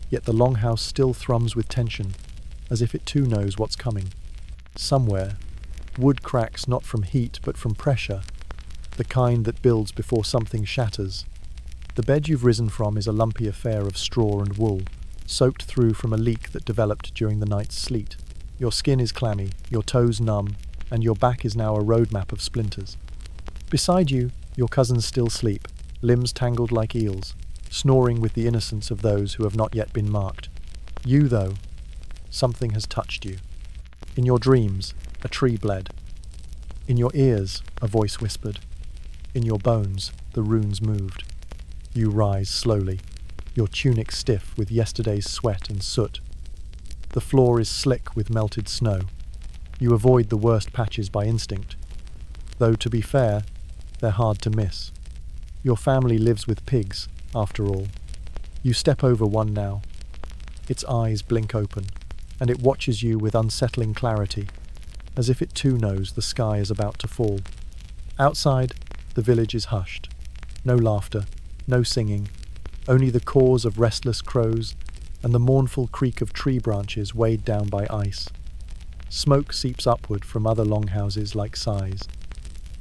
yet the longhouse still thrums with tension, as if it too knows what's coming. Somewhere, wood cracks not from heat but from pressure, the kind that builds before something shatters. The bed you've risen from is a lumpy affair of straw and wool. soaked through from a leak that developed during the night's sleet. Your skin is clammy, your toes numb, and your back is now a road map of splinters. Beside you, your cousins still sleep, limbs tangled like eels, snoring with the innocence of those who have not yet been marked. You, though, something has touched you. In your dreams, a tree bled. In your ears, a voice whispered. In your bones, the runes moved. You rise slowly, your tunic stiff with yesterday's sweat and soot. The floor is slick with melted snow. You avoid the worst patches by instinct, though, to be fair, they're hard to miss. Your family lives with pigs, after all. You step over one now. Its eyes blink open, and it watches you with unsettling clarity, as if it too knows the sky is about to fall. Outside, the village is hushed. No laughter, no singing, only the caws of restless crows and the mournful creak of tree branches weighed down by ice. Smoke seeps upward from other longhouses like sighs.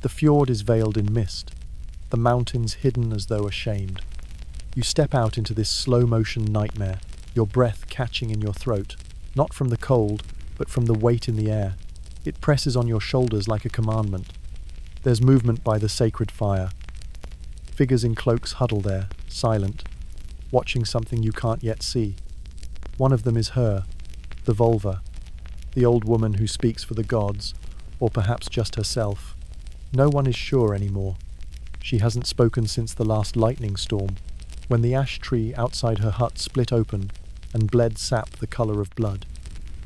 The fjord is veiled in mist, the mountains hidden as though ashamed. You step out into this slow-motion nightmare, your breath catching in your throat, not from the cold, but from the weight in the air. It presses on your shoulders like a commandment. There's movement by the sacred fire. Figures in cloaks huddle there, silent, watching something you can't yet see. One of them is her, the Volva, the old woman who speaks for the gods, or perhaps just herself. No one is sure anymore. She hasn't spoken since the last lightning storm, when the ash tree outside her hut split open and bled sap the colour of blood.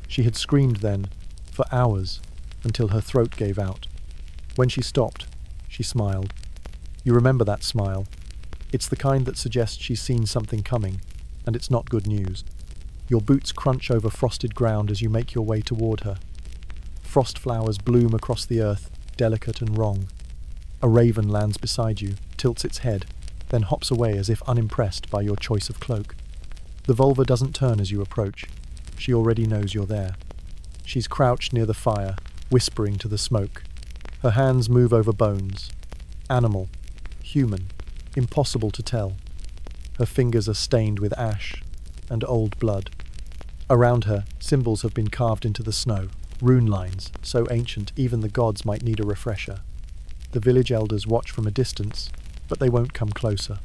She had screamed then, for hours, until her throat gave out. When she stopped, she smiled. You remember that smile. It's the kind that suggests she's seen something coming, and it's not good news. Your boots crunch over frosted ground as you make your way toward her. Frost flowers bloom across the earth, delicate and wrong. A raven lands beside you, tilts its head, then hops away as if unimpressed by your choice of cloak. The Volva doesn't turn as you approach. She already knows you're there. She's crouched near the fire, whispering to the smoke. Her hands move over bones. Animal, human, impossible to tell. Her fingers are stained with ash and old blood. Around her, symbols have been carved into the snow, rune lines, so ancient even the gods might need a refresher. The village elders watch from a distance, but they won't come closer.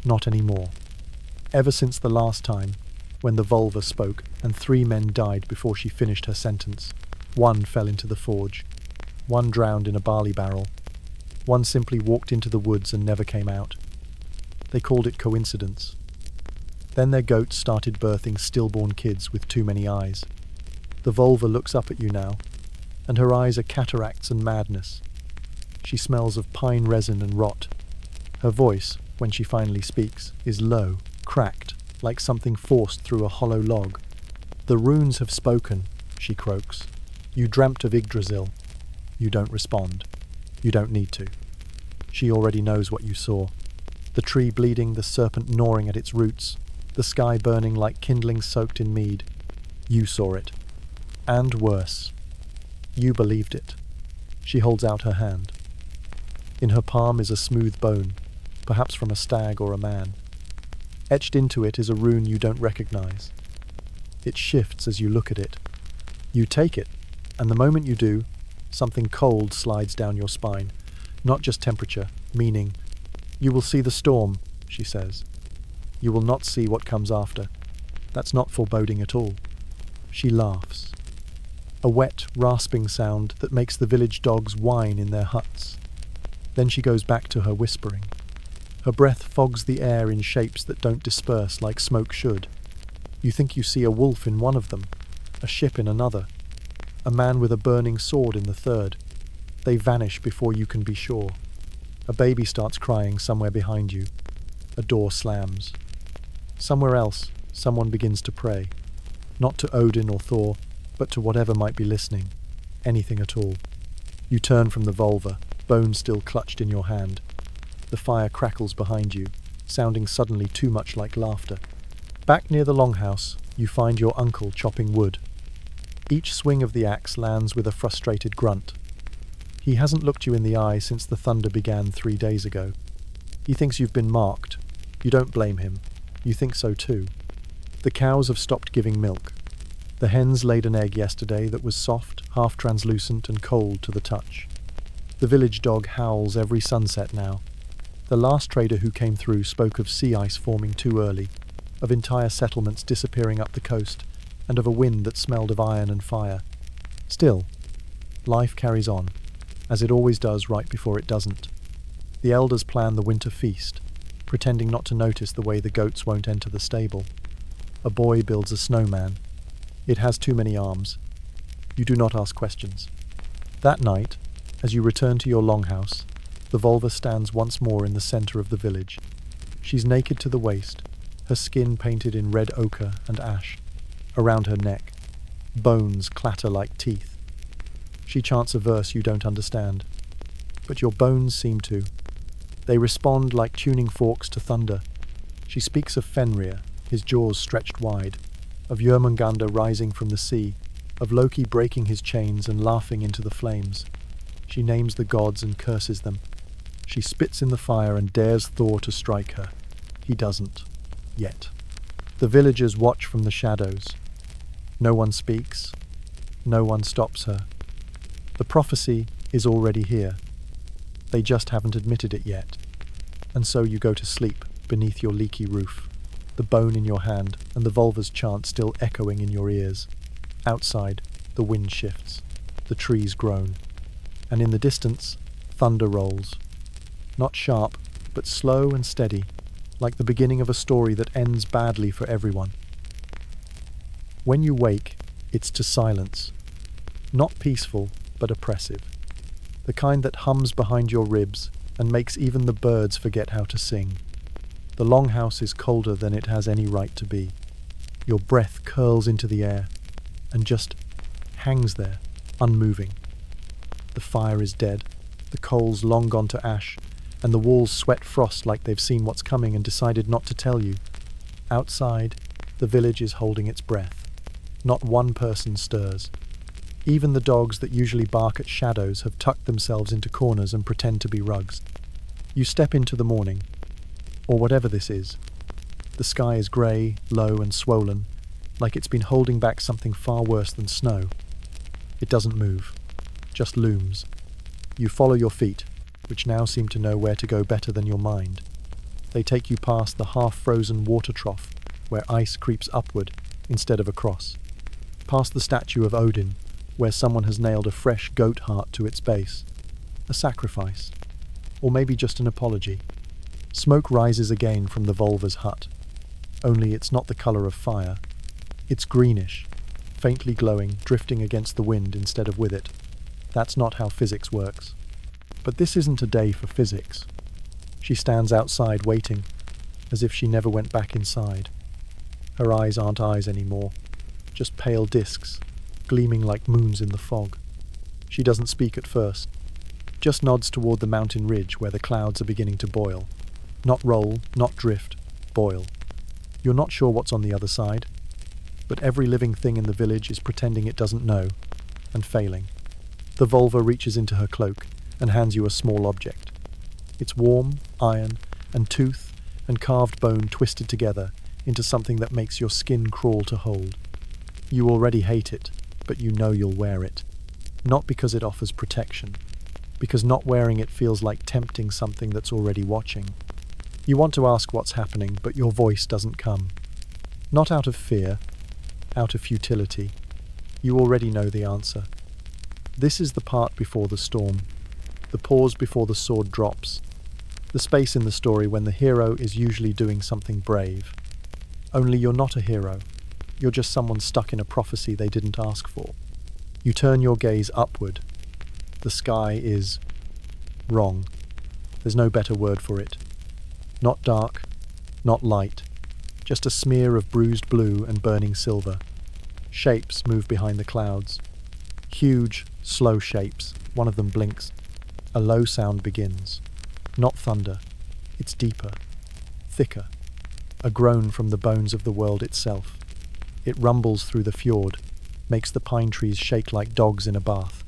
Not anymore. Ever since the last time, when the Volva spoke and 3 men died before she finished her sentence. One fell into the forge. One drowned in a barley barrel. One simply walked into the woods and never came out. They called it coincidence. Then their goats started birthing stillborn kids with too many eyes. The Volva looks up at you now, and her eyes are cataracts and madness. She smells of pine resin and rot. Her voice, when she finally speaks, is low, cracked, like something forced through a hollow log. The runes have spoken, she croaks. You dreamt of Yggdrasil. You don't respond. You don't need to. She already knows what you saw. The tree bleeding, the serpent gnawing at its roots, the sky burning like kindling soaked in mead. You saw it. And worse. You believed it. She holds out her hand. In her palm is a smooth bone, perhaps from a stag or a man. Etched into it is a rune you don't recognize. It shifts as you look at it. You take it, and the moment you do, something cold slides down your spine. Not just temperature, meaning, you will see the storm, she says. You will not see what comes after. That's not foreboding at all. She laughs. A wet, rasping sound that makes the village dogs whine in their huts. Then she goes back to her whispering. Her breath fogs the air in shapes that don't disperse like smoke should. You think you see a wolf in one of them, a ship in another, a man with a burning sword in the third. They vanish before you can be sure. A baby starts crying somewhere behind you. A door slams. Somewhere else, someone begins to pray. Not to Odin or Thor, but to whatever might be listening. Anything at all. You turn from the Volva, bone still clutched in your hand. The fire crackles behind you, sounding suddenly too much like laughter. Back near the longhouse, you find your uncle chopping wood. Each swing of the axe lands with a frustrated grunt. He hasn't looked you in the eye since the thunder began 3 days ago. He thinks you've been marked. You don't blame him. You think so too. The cows have stopped giving milk. The hens laid an egg yesterday that was soft, half translucent and cold to the touch. The village dog howls every sunset now. The last trader who came through spoke of sea ice forming too early, of entire settlements disappearing up the coast, and of a wind that smelled of iron and fire. Still, life carries on, as it always does right before it doesn't. The elders plan the winter feast, pretending not to notice the way the goats won't enter the stable. A boy builds a snowman. It has too many arms. You do not ask questions. That night, as you return to your longhouse, the Volva stands once more in the centre of the village. She's naked to the waist, her skin painted in red ochre and ash. Around her neck, bones clatter like teeth. She chants a verse you don't understand, but your bones seem to. They respond like tuning forks to thunder. She speaks of Fenrir, his jaws stretched wide, of Jörmungandr rising from the sea, of Loki breaking his chains and laughing into the flames. She names the gods and curses them. She spits in the fire and dares Thor to strike her. He doesn't. Yet. The villagers watch from the shadows. No one speaks. No one stops her. The prophecy is already here. They just haven't admitted it yet. And so you go to sleep beneath your leaky roof, the bone in your hand and the Volva's chant still echoing in your ears. Outside, the wind shifts. The trees groan. And in the distance, thunder rolls. Not sharp, but slow and steady, like the beginning of a story that ends badly for everyone. When you wake, it's to silence. Not peaceful, but oppressive. The kind that hums behind your ribs and makes even the birds forget how to sing. The longhouse is colder than it has any right to be. Your breath curls into the air and just hangs there, unmoving. The fire is dead, the coals long gone to ash, and the walls sweat frost like they've seen what's coming and decided not to tell you. Outside, the village is holding its breath. Not one person stirs. Even the dogs that usually bark at shadows have tucked themselves into corners and pretend to be rugs. You step into the morning, or whatever this is. The sky is grey, low and swollen, like it's been holding back something far worse than snow. It doesn't move, just looms. You follow your feet, which now seem to know where to go better than your mind. They take you past the half-frozen water trough, where ice creeps upward instead of across. Past the statue of Odin, where someone has nailed a fresh goat heart to its base. A sacrifice. Or maybe just an apology. Smoke rises again from the Volva's hut. Only it's not the colour of fire. It's greenish, faintly glowing, drifting against the wind instead of with it. That's not how physics works. But this isn't a day for physics. She stands outside waiting, as if she never went back inside. Her eyes aren't eyes anymore, just pale discs, gleaming like moons in the fog. She doesn't speak at first, just nods toward the mountain ridge where the clouds are beginning to boil. Not roll, not drift, boil. You're not sure what's on the other side, but every living thing in the village is pretending it doesn't know, and failing. The Volva reaches into her cloak and hands you a small object. It's warm, iron, and tooth and carved bone twisted together into something that makes your skin crawl to hold. You already hate it, but you know you'll wear it. Not because it offers protection, because not wearing it feels like tempting something that's already watching. You want to ask what's happening, but your voice doesn't come. Not out of fear, out of futility. You already know the answer. This is the part before the storm, the pause before the sword drops, the space in the story when the hero is usually doing something brave. Only you're not a hero. You're just someone stuck in a prophecy they didn't ask for. You turn your gaze upward. The sky is wrong. There's no better word for it. Not dark, not light, just a smear of bruised blue and burning silver. Shapes move behind the clouds. Huge, slow shapes. One of them blinks. A low sound begins. Not thunder. It's deeper, thicker. A groan from the bones of the world itself. It rumbles through the fjord, makes the pine trees shake like dogs in a bath.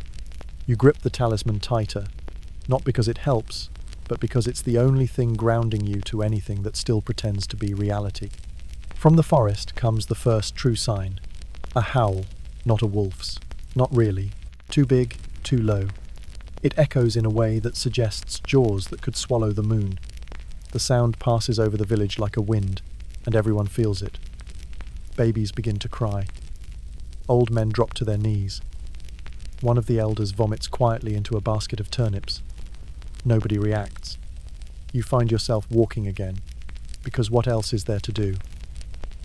You grip the talisman tighter, not because it helps, but because it's the only thing grounding you to anything that still pretends to be reality. From the forest comes the first true sign. A howl, not a wolf's. Not really. Too big, too low. It echoes in a way that suggests jaws that could swallow the moon. The sound passes over the village like a wind, and everyone feels it. Babies begin to cry. Old men drop to their knees. One of the elders vomits quietly into a basket of turnips. Nobody reacts. You find yourself walking again, because what else is there to do?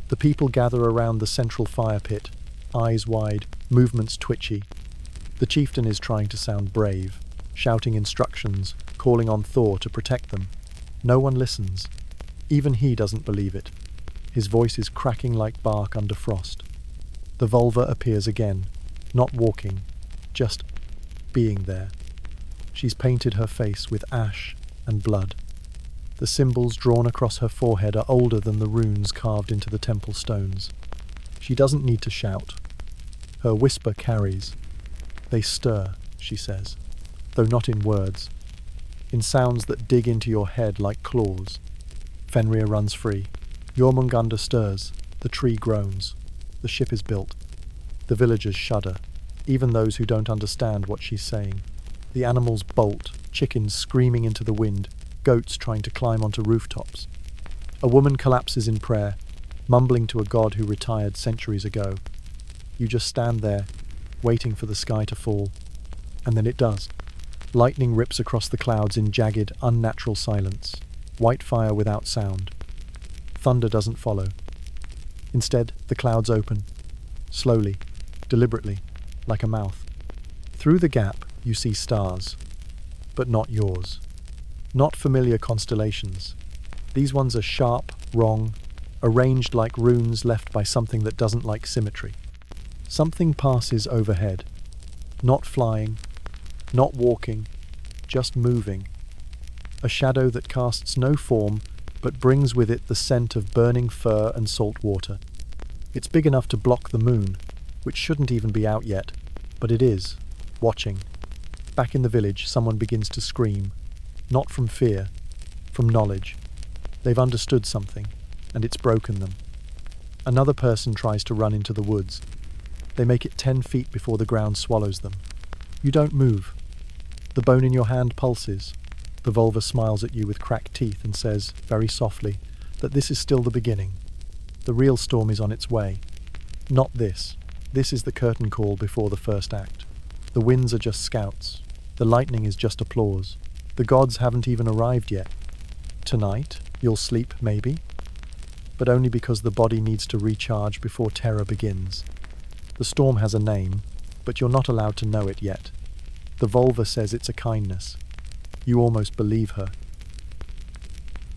The people gather around the central fire pit, eyes wide, movements twitchy. The chieftain is trying to sound brave, shouting instructions, calling on Thor to protect them. No one listens. Even he doesn't believe it. His voice is cracking like bark under frost. The Volva appears again, not walking, just being there. She's painted her face with ash and blood. The symbols drawn across her forehead are older than the runes carved into the temple stones. She doesn't need to shout. Her whisper carries. They stir, she says, though not in words, in sounds that dig into your head like claws. Fenrir runs free. Jormungandr stirs. The tree groans. The ship is built. The villagers shudder, even those who don't understand what she's saying. The animals bolt, chickens screaming into the wind, goats trying to climb onto rooftops. A woman collapses in prayer, mumbling to a god who retired centuries ago. You just stand there, waiting for the sky to fall. And then it does. Lightning rips across the clouds in jagged, unnatural silence. White fire without sound. Thunder doesn't follow. Instead, the clouds open. Slowly, deliberately, like a mouth. Through the gap, you see stars. But not yours. Not familiar constellations. These ones are sharp, wrong, arranged like runes left by something that doesn't like symmetry. Something passes overhead. Not flying, not walking, just moving. A shadow that casts no form, but brings with it the scent of burning fur and salt water. It's big enough to block the moon, which shouldn't even be out yet, but it is, watching. Back in the village, someone begins to scream. Not from fear, from knowledge. They've understood something, and it's broken them. Another person tries to run into the woods. They make it 10 feet before the ground swallows them. You don't move. The bone in your hand pulses. The Volva smiles at you with cracked teeth and says, very softly, that this is still the beginning. The real storm is on its way. Not this. This is the curtain call before the first act. The winds are just scouts. The lightning is just applause. The gods haven't even arrived yet. Tonight, you'll sleep, maybe? But only because the body needs to recharge before terror begins. The storm has a name, but you're not allowed to know it yet. The Volva says it's a kindness. You almost believe her.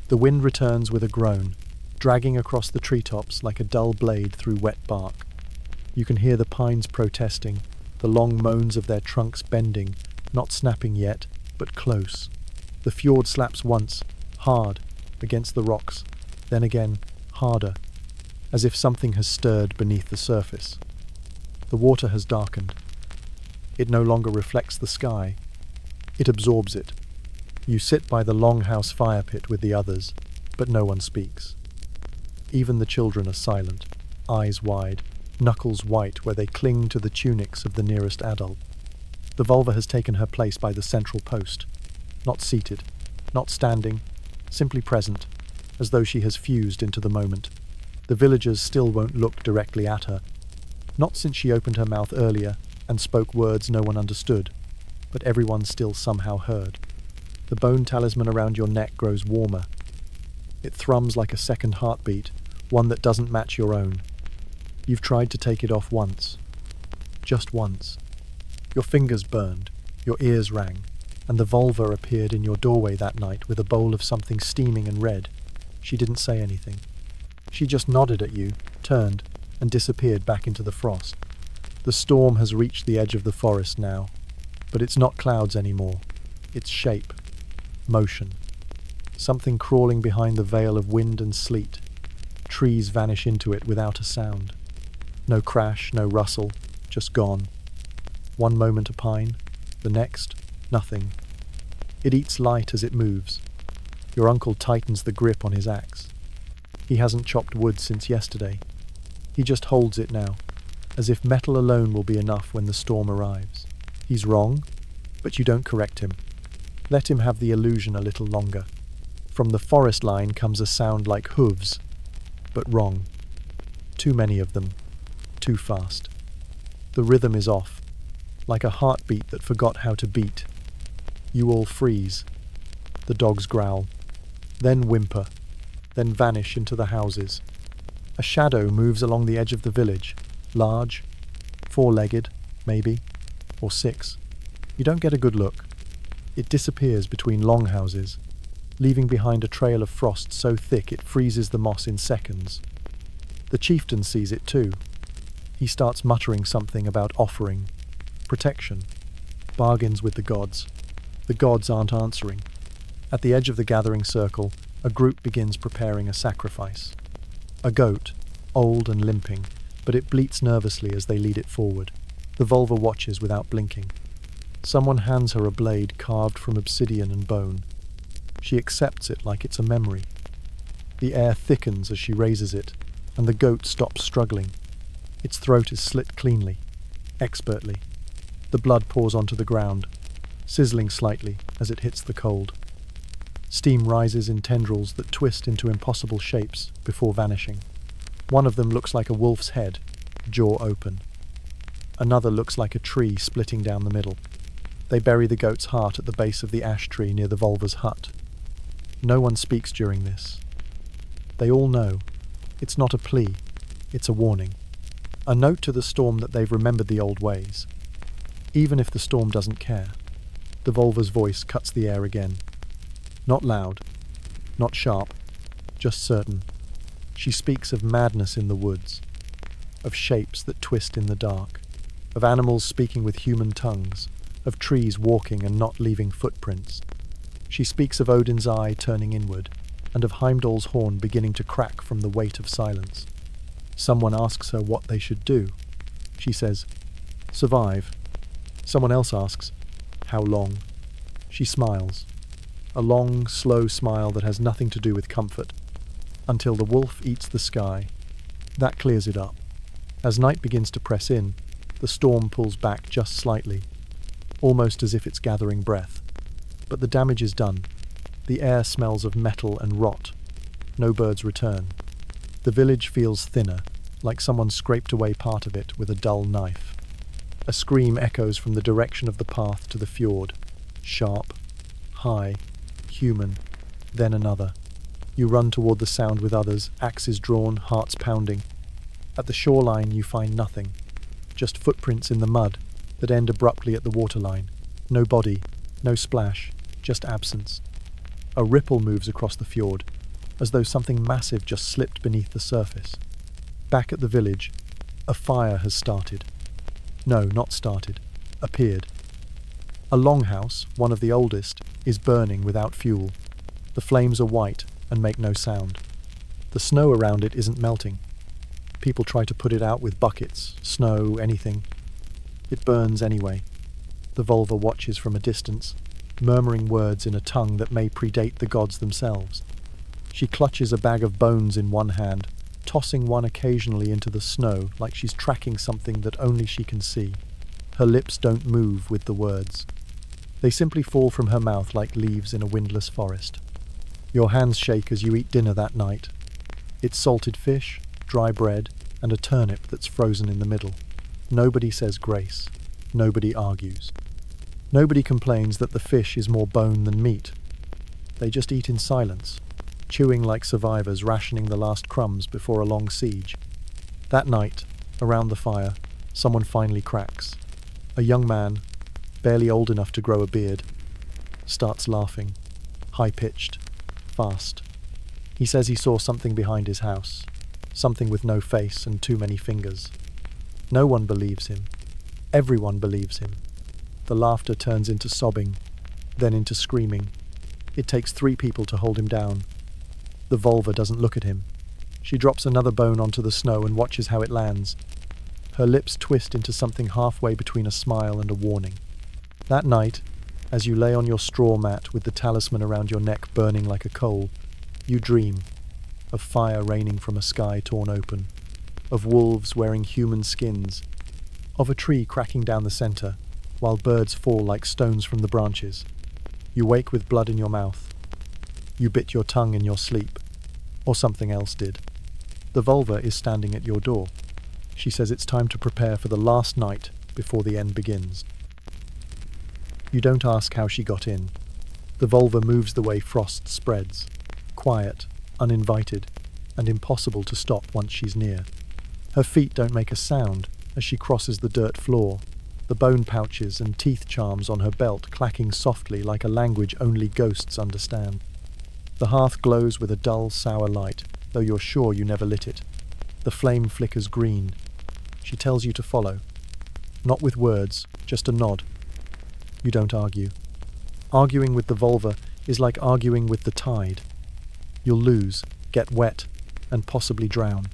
The wind returns with a groan, dragging across the treetops like a dull blade through wet bark. You can hear the pines protesting, the long moans of their trunks bending, not snapping yet, but close. The fjord slaps once, hard, against the rocks, then again, harder, as if something has stirred beneath the surface. The water has darkened. It no longer reflects the sky. It absorbs it. You sit by the longhouse fire pit with the others, but no one speaks. Even the children are silent, eyes wide, knuckles white where they cling to the tunics of the nearest adult. The Volva has taken her place by the central post, not seated, not standing, simply present, as though she has fused into the moment. The villagers still won't look directly at her, not since she opened her mouth earlier and spoke words no one understood, but everyone still somehow heard. The bone talisman around your neck grows warmer. It thrums like a second heartbeat, one that doesn't match your own. You've tried to take it off once. Just once. Your fingers burned, your ears rang, and the Volva appeared in your doorway that night with a bowl of something steaming and red. She didn't say anything. She just nodded at you, turned, and disappeared back into the frost. The storm has reached the edge of the forest now, but it's not clouds anymore. It's shape, motion. Something crawling behind the veil of wind and sleet. Trees vanish into it without a sound. No crash, no rustle, just gone. One moment a pine, the next, nothing. It eats light as it moves. Your uncle tightens the grip on his axe. He hasn't chopped wood since yesterday. He just holds it now, as if metal alone will be enough when the storm arrives. He's wrong, but you don't correct him. Let him have the illusion a little longer. From the forest line comes a sound like hooves, but wrong. Too many of them. Too fast. The rhythm is off, like a heartbeat that forgot how to beat. You all freeze. The dogs growl, then whimper, then vanish into the houses. A shadow moves along the edge of the village, large, four-legged, maybe, or six. You don't get a good look. It disappears between longhouses, leaving behind a trail of frost so thick it freezes the moss in seconds. The chieftain sees it too. He starts muttering something about offering, protection, bargains with the gods. The gods aren't answering. At the edge of the gathering circle, a group begins preparing a sacrifice. A goat, old and limping, but it bleats nervously as they lead it forward. The Volva watches without blinking. Someone hands her a blade carved from obsidian and bone. She accepts it like it's a memory. The air thickens as she raises it, and the goat stops struggling. Its throat is slit cleanly, expertly. The blood pours onto the ground, sizzling slightly as it hits the cold. Steam rises in tendrils that twist into impossible shapes before vanishing. One of them looks like a wolf's head, jaw open. Another looks like a tree splitting down the middle. They bury the goat's heart at the base of the ash tree near the Volva's hut. No one speaks during this. They all know. It's not a plea, it's a warning. A note to the storm that they've remembered the old ways. Even if the storm doesn't care. The Volva's voice cuts the air again. Not loud, not sharp, just certain. She speaks of madness in the woods, of shapes that twist in the dark, of animals speaking with human tongues, of trees walking and not leaving footprints. She speaks of Odin's eye turning inward, and of Heimdall's horn beginning to crack from the weight of silence. Someone asks her what they should do. She says, survive. Someone else asks, how long? She smiles. A long, slow smile that has nothing to do with comfort, until the wolf eats the sky. That clears it up. As night begins to press in, the storm pulls back just slightly, almost as if it's gathering breath. But the damage is done. The air smells of metal and rot. No birds return. The village feels thinner, like someone scraped away part of it with a dull knife. A scream echoes from the direction of the path to the fjord. Sharp, high, human, then another. You run toward the sound with others, axes drawn, hearts pounding. At the shoreline you find nothing, just footprints in the mud that end abruptly at the waterline. No body, no splash, just absence. A ripple moves across the fjord, as though something massive just slipped beneath the surface. Back at the village, a fire has started. No, not started, appeared. A longhouse, one of the oldest, is burning without fuel. The flames are white and make no sound. The snow around it isn't melting. People try to put it out with buckets, snow, anything. It burns anyway. The Volva watches from a distance, murmuring words in a tongue that may predate the gods themselves. She clutches a bag of bones in one hand, tossing one occasionally into the snow like she's tracking something that only she can see. Her lips don't move with the words. They simply fall from her mouth like leaves in a windless forest. Your hands shake as you eat dinner that night. It's salted fish, dry bread, and a turnip that's frozen in the middle. Nobody says grace. Nobody argues. Nobody complains that the fish is more bone than meat. They just eat in silence, chewing like survivors rationing the last crumbs before a long siege. That night, around the fire, someone finally cracks. A young man, barely old enough to grow a beard, starts laughing, high-pitched, fast. He says he saw something behind his house, something with no face and too many fingers. No one believes him. Everyone believes him. The laughter turns into sobbing, then into screaming. It takes 3 people to hold him down. The Volva doesn't look at him. She drops another bone onto the snow and watches how it lands. Her lips twist into something halfway between a smile and a warning. That night, as you lay on your straw mat with the talisman around your neck burning like a coal, you dream. of fire raining from a sky torn open, of wolves wearing human skins, of a tree cracking down the center, while birds fall like stones from the branches. You wake with blood in your mouth. You bit your tongue in your sleep, or something else did. The Volva is standing at your door. She says it's time to prepare for the last night before the end begins. You don't ask how she got in. The Volva moves the way frost spreads, quiet, uninvited, and impossible to stop once she's near. Her feet don't make a sound as she crosses the dirt floor, the bone pouches and teeth charms on her belt clacking softly like a language only ghosts understand. The hearth glows with a dull, sour light, though you're sure you never lit it. The flame flickers green. She tells you to follow. Not with words, just a nod. You don't argue. Arguing with the Volva is like arguing with the tide. You'll lose, get wet, and possibly drown.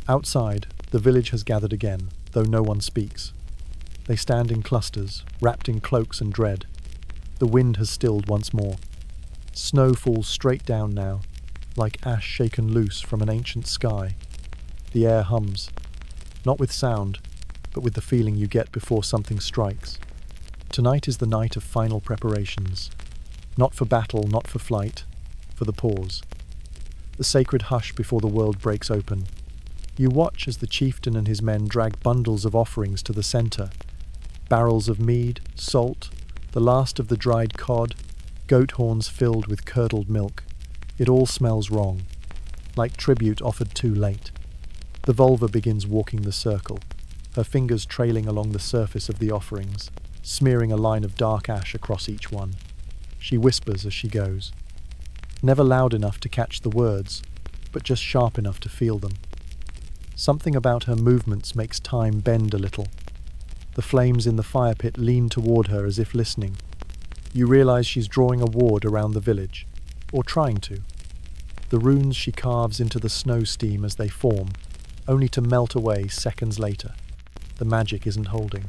Outside, the village has gathered again, though no one speaks. They stand in clusters, wrapped in cloaks and dread. The wind has stilled once more. Snow falls straight down now, like ash shaken loose from an ancient sky. The air hums, not with sound, but with the feeling you get before something strikes. Tonight is the night of final preparations. Not for battle, not for flight, for the pause. The sacred hush before the world breaks open. You watch as the chieftain and his men drag bundles of offerings to the center. Barrels of mead, salt, the last of the dried cod, goat horns filled with curdled milk. It all smells wrong, like tribute offered too late. The Volva begins walking the circle, her fingers trailing along the surface of the offerings, smearing a line of dark ash across each one. She whispers as she goes. Never loud enough to catch the words, but just sharp enough to feel them. Something about her movements makes time bend a little. The flames in the fire pit lean toward her as if listening. You realize she's drawing a ward around the village, or trying to. The runes she carves into the snow steam as they form, only to melt away seconds later. The magic isn't holding.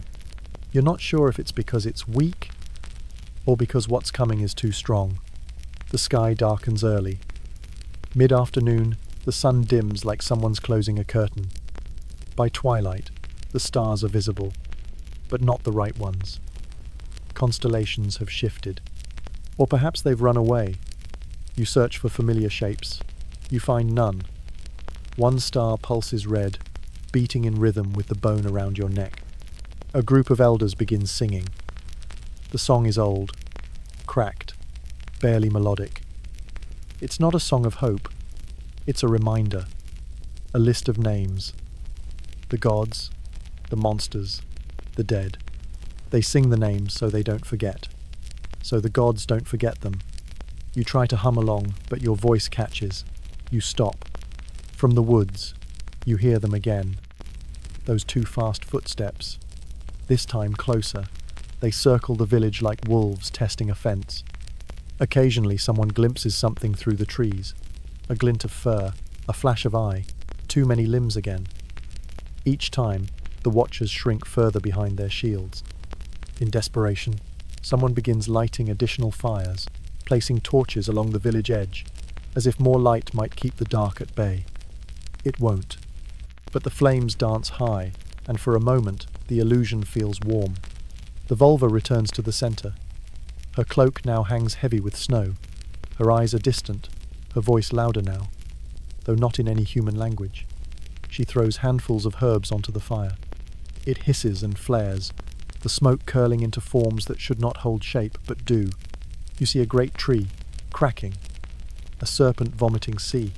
You're not sure if it's because it's weak, or because what's coming is too strong. The sky darkens early. Mid-afternoon, the sun dims like someone's closing a curtain. By twilight, the stars are visible, but not the right ones. Constellations have shifted. Or perhaps they've run away. You search for familiar shapes. You find none. One star pulses red, beating in rhythm with the bone around your neck. A group of elders begins singing. The song is old, cracked, barely melodic. It's not a song of hope. It's a reminder. A list of names. The gods, the monsters, the dead. They sing the names so they don't forget. So the gods don't forget them. You try to hum along, but your voice catches. You stop. From the woods, you hear them again. Those two fast footsteps. This time closer. They circle the village like wolves testing a fence. Occasionally someone glimpses something through the trees. A glint of fur, a flash of eye, too many limbs again. Each time, the watchers shrink further behind their shields. In desperation, someone begins lighting additional fires, placing torches along the village edge, as if more light might keep the dark at bay. It won't. But the flames dance high, and for a moment, the illusion feels warm. The Volva returns to the center. Her cloak now hangs heavy with snow. Her eyes are distant, her voice louder now, though not in any human language. She throws handfuls of herbs onto the fire. It hisses and flares, the smoke curling into forms that should not hold shape, but do. You see a great tree, cracking, a serpent vomiting sea,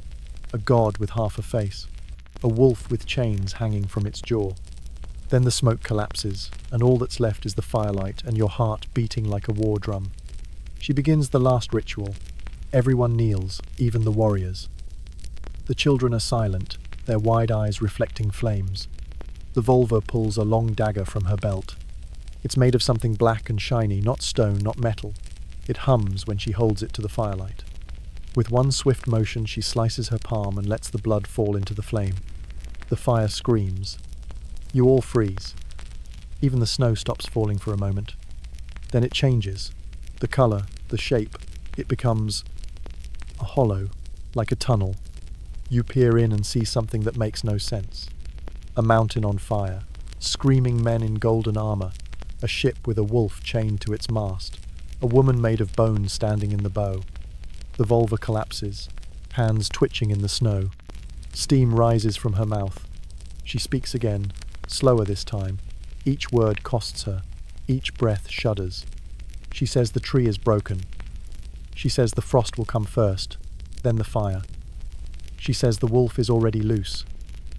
a god with half a face, a wolf with chains hanging from its jaw. Then the smoke collapses, and all that's left is the firelight and your heart beating like a war drum. She begins the last ritual. Everyone kneels, even the warriors. The children are silent, their wide eyes reflecting flames. The Volva pulls a long dagger from her belt. It's made of something black and shiny, not stone, not metal. It hums when she holds it to the firelight. With one swift motion, she slices her palm and lets the blood fall into the flame. The fire screams. You all freeze. Even the snow stops falling for a moment. Then it changes. The color, the shape, it becomes a hollow, like a tunnel. You peer in and see something that makes no sense. A mountain on fire, screaming men in golden armor, a ship with a wolf chained to its mast, a woman made of bone standing in the bow. The Volva collapses, hands twitching in the snow. Steam rises from her mouth. She speaks again, slower this time. Each word costs her. Each breath shudders. She says the tree is broken. She says the frost will come first, then the fire. She says the wolf is already loose,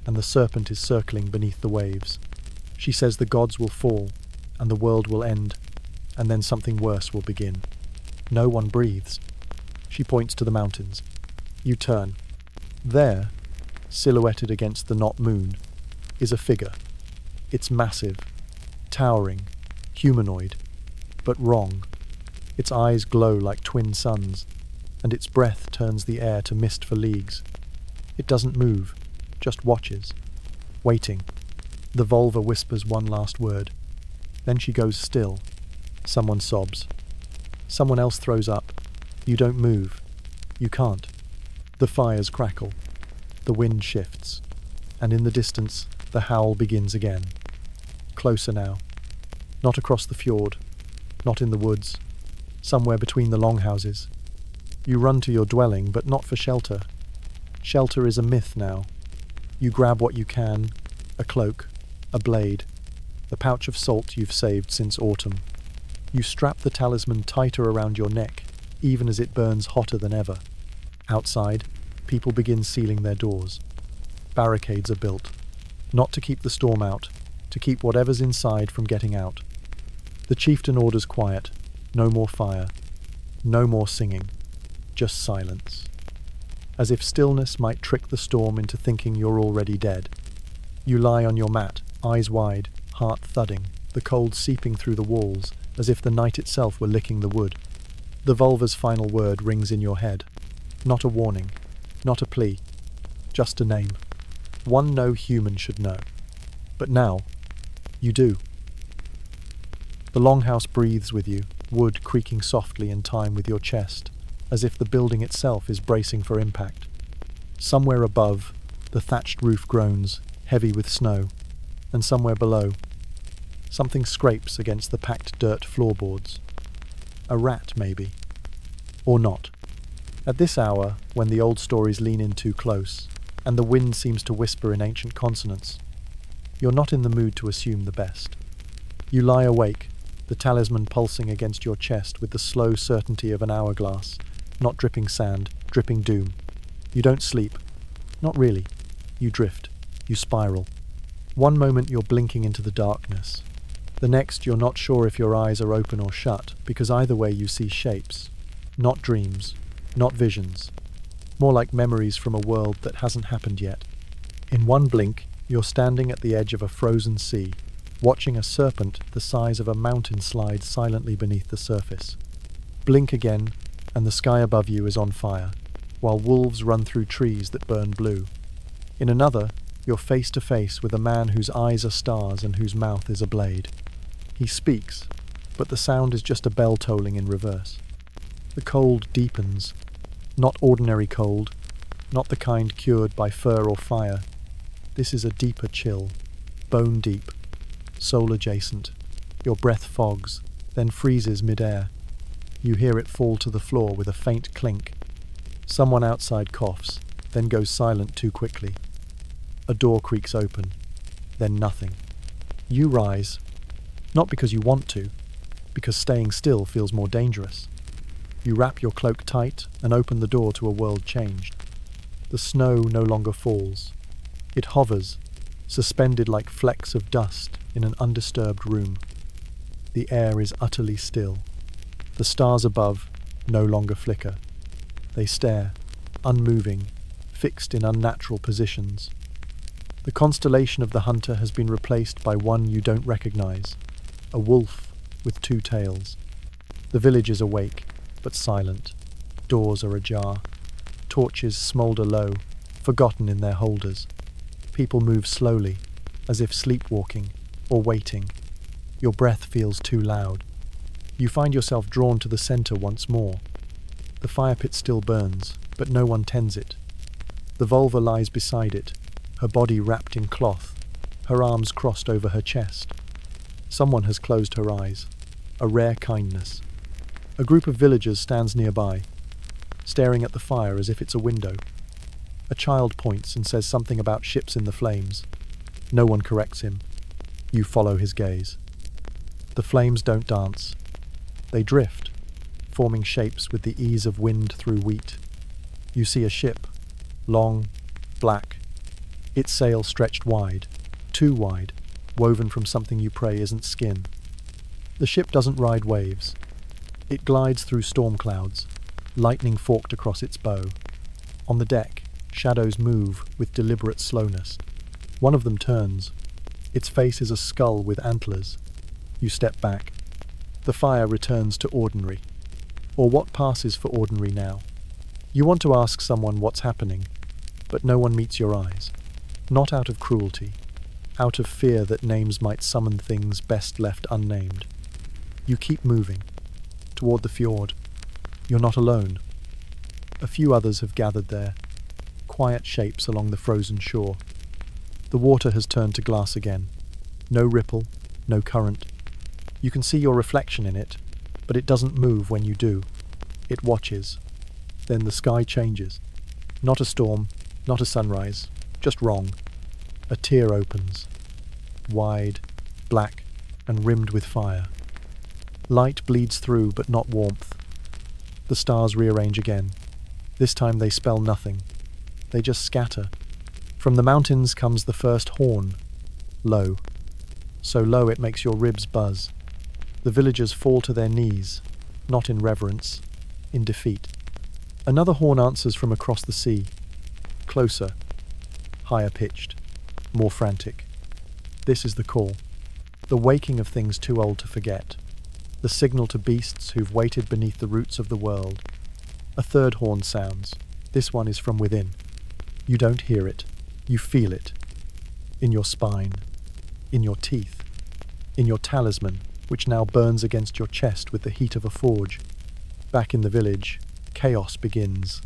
and the serpent is circling beneath the waves. She says the gods will fall, and the world will end, and then something worse will begin. No one breathes. She points to the mountains. You turn. There, silhouetted against the not moon, is a figure. It's massive, towering, humanoid, but wrong. Its eyes glow like twin suns, and its breath turns the air to mist for leagues. It doesn't move, just watches, waiting. The Volva whispers one last word. Then she goes still. Someone sobs. Someone else throws up. You don't move. You can't. The fires crackle. The wind shifts. And in the distance, the howl begins again. Closer now. Not across the fjord. Not in the woods. Somewhere between the longhouses. You run to your dwelling, but not for shelter. Shelter is a myth now. You grab what you can, a cloak, a blade, the pouch of salt you've saved since autumn. You strap the talisman tighter around your neck, even as it burns hotter than ever. Outside, people begin sealing their doors. Barricades are built, not to keep the storm out, to keep whatever's inside from getting out. The chieftain orders quiet, no more fire, no more singing, just silence. As if stillness might trick the storm into thinking you're already dead. You lie on your mat, eyes wide, heart thudding, the cold seeping through the walls, as if the night itself were licking the wood. The Volva's final word rings in your head. Not a warning, not a plea, just a name. One no human should know. But now, you do. The longhouse breathes with you, wood creaking softly in time with your chest, as if the building itself is bracing for impact. Somewhere above, the thatched roof groans, heavy with snow, and somewhere below, something scrapes against the packed dirt floorboards. A rat, maybe. Or not. At this hour, when the old stories lean in too close, and the wind seems to whisper in ancient consonants, you're not in the mood to assume the best. You lie awake, the talisman pulsing against your chest with the slow certainty of an hourglass, not dripping sand, dripping doom. You don't sleep. Not really. You drift. You spiral. One moment you're blinking into the darkness. The next you're not sure if your eyes are open or shut, because either way you see shapes. Not dreams. Not visions. More like memories from a world that hasn't happened yet. In one blink, you're standing at the edge of a frozen sea, watching a serpent the size of a mountain slide silently beneath the surface. Blink again, and the sky above you is on fire, while wolves run through trees that burn blue. In another, you're face to face with a man whose eyes are stars and whose mouth is a blade. He speaks, but the sound is just a bell tolling in reverse. The cold deepens. Not ordinary cold, not the kind cured by fur or fire. This is a deeper chill, bone deep, soul adjacent. Your breath fogs, then freezes mid-air. You hear it fall to the floor with a faint clink. Someone outside coughs, then goes silent too quickly. A door creaks open, then nothing. You rise, not because you want to, because staying still feels more dangerous. You wrap your cloak tight and open the door to a world changed. The snow no longer falls. It hovers, suspended like flecks of dust in an undisturbed room. The air is utterly still. The stars above no longer flicker. They stare, unmoving, fixed in unnatural positions. The constellation of the hunter has been replaced by one you don't recognize, a wolf with two tails. The village is awake, but silent. Doors are ajar. Torches smoulder low, forgotten in their holders. People move slowly, as if sleepwalking or waiting. Your breath feels too loud. You find yourself drawn to the center once more. The fire pit still burns, but no one tends it. The Volva lies beside it, her body wrapped in cloth, her arms crossed over her chest. Someone has closed her eyes, a rare kindness. A group of villagers stands nearby, staring at the fire as if it's a window. A child points and says something about ships in the flames. No one corrects him. You follow his gaze. The flames don't dance. They drift, forming shapes with the ease of wind through wheat. You see a ship, long, black, its sail stretched wide, too wide, woven from something you pray isn't skin. The ship doesn't ride waves. It glides through storm clouds, lightning forked across its bow. On the deck, shadows move with deliberate slowness. One of them turns. Its face is a skull with antlers. You step back. The fire returns to ordinary. Or what passes for ordinary now. You want to ask someone what's happening, but no one meets your eyes. Not out of cruelty, out of fear that names might summon things best left unnamed. You keep moving, toward the fjord. You're not alone. A few others have gathered there, quiet shapes along the frozen shore. The water has turned to glass again. No ripple, no current. You can see your reflection in it, but it doesn't move when you do. It watches. Then the sky changes. Not a storm, not a sunrise, just wrong. A tear opens. Wide, black, and rimmed with fire. Light bleeds through, but not warmth. The stars rearrange again. This time they spell nothing. They just scatter. From the mountains comes the first horn, low. So low it makes your ribs buzz. The villagers fall to their knees, not in reverence, in defeat. Another horn answers from across the sea, closer, higher pitched, more frantic. This is the call, the waking of things too old to forget, the signal to beasts who've waited beneath the roots of the world. A third horn sounds. This one is from within. You don't hear it, you feel it. In your spine, in your teeth, in your talisman, which now burns against your chest with the heat of a forge. Back in the village, chaos begins.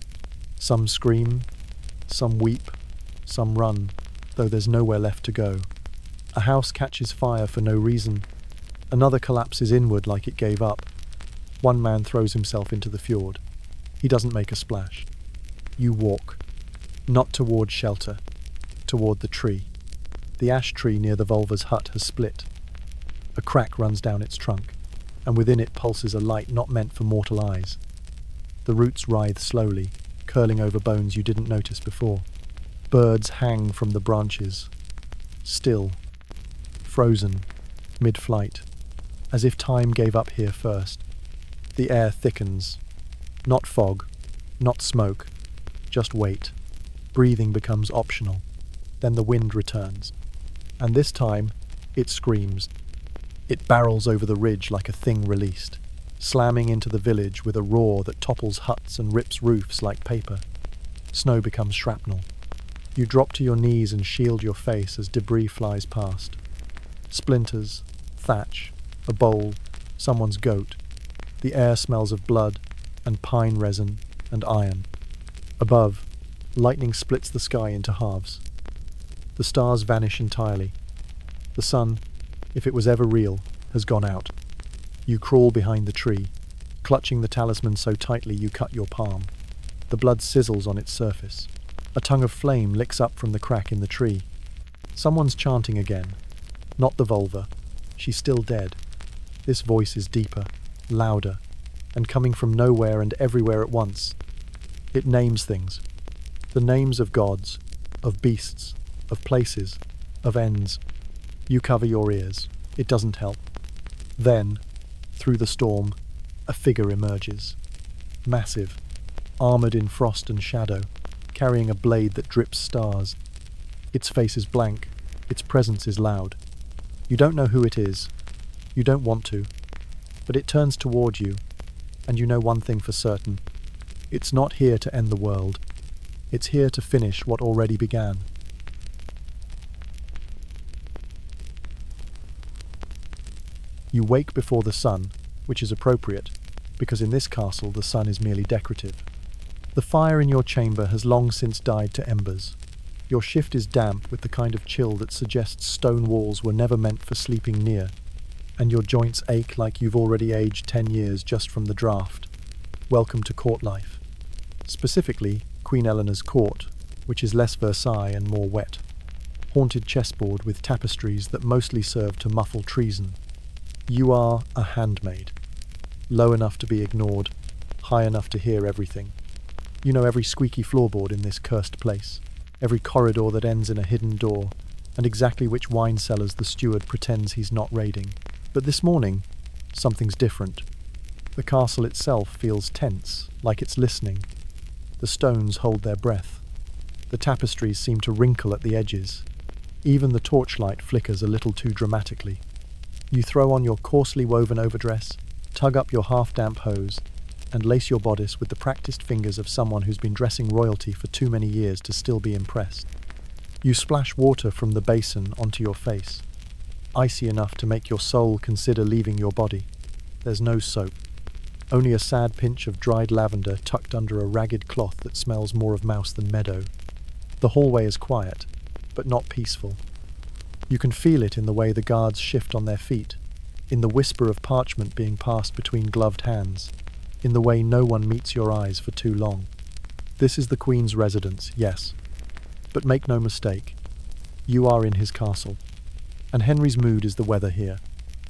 Some scream, some weep, some run, though there's nowhere left to go. A house catches fire for no reason. Another collapses inward like it gave up. One man throws himself into the fjord. He doesn't make a splash. You walk, not toward shelter, toward the tree. The ash tree near the Volva's hut has split. A crack runs down its trunk, and within it pulses a light not meant for mortal eyes. The roots writhe slowly, curling over bones you didn't notice before. Birds hang from the branches, still, frozen, mid-flight, as if time gave up here first. The air thickens. Not fog, not smoke, just weight. Breathing becomes optional. Then the wind returns. And this time, it screams. It barrels over the ridge like a thing released, slamming into the village with a roar that topples huts and rips roofs like paper. Snow becomes shrapnel. You drop to your knees and shield your face as debris flies past. Splinters, thatch, a bowl, someone's goat. The air smells of blood and pine resin and iron. Above, lightning splits the sky into halves. The stars vanish entirely. The sun, if it was ever real, has gone out. You crawl behind the tree, clutching the talisman so tightly you cut your palm. The blood sizzles on its surface. A tongue of flame licks up from the crack in the tree. Someone's chanting again. Not the Volva. She's still dead. This voice is deeper, louder, and coming from nowhere and everywhere at once. It names things. The names of gods, of beasts, of places, of ends. You cover your ears. It doesn't help. Then, through the storm, a figure emerges. Massive, armoured in frost and shadow, carrying a blade that drips stars. Its face is blank. Its presence is loud. You don't know who it is. You don't want to. But it turns toward you, and you know one thing for certain. It's not here to end the world. It's here to finish what already began. You wake before the sun, which is appropriate, because in this castle the sun is merely decorative. The fire in your chamber has long since died to embers. Your shift is damp with the kind of chill that suggests stone walls were never meant for sleeping near, and your joints ache like you've already aged 10 years just from the draft. Welcome to court life. Specifically, Queen Eleanor's court, which is less Versailles and more wet. Haunted chessboard with tapestries that mostly serve to muffle treason. You are a handmaid. Low enough to be ignored, high enough to hear everything. You know every squeaky floorboard in this cursed place, every corridor that ends in a hidden door, and exactly which wine cellars the steward pretends he's not raiding. But this morning, something's different. The castle itself feels tense, like it's listening. The stones hold their breath. The tapestries seem to wrinkle at the edges. Even the torchlight flickers a little too dramatically. You throw on your coarsely woven overdress, tug up your half-damp hose, and lace your bodice with the practiced fingers of someone who's been dressing royalty for too many years to still be impressed. You splash water from the basin onto your face, icy enough to make your soul consider leaving your body. There's no soap, only a sad pinch of dried lavender tucked under a ragged cloth that smells more of mouse than meadow. The hallway is quiet, but not peaceful. You can feel it in the way the guards shift on their feet, in the whisper of parchment being passed between gloved hands, in the way no one meets your eyes for too long. This is the Queen's residence, yes. But make no mistake, you are in his castle. And Henry's mood is the weather here.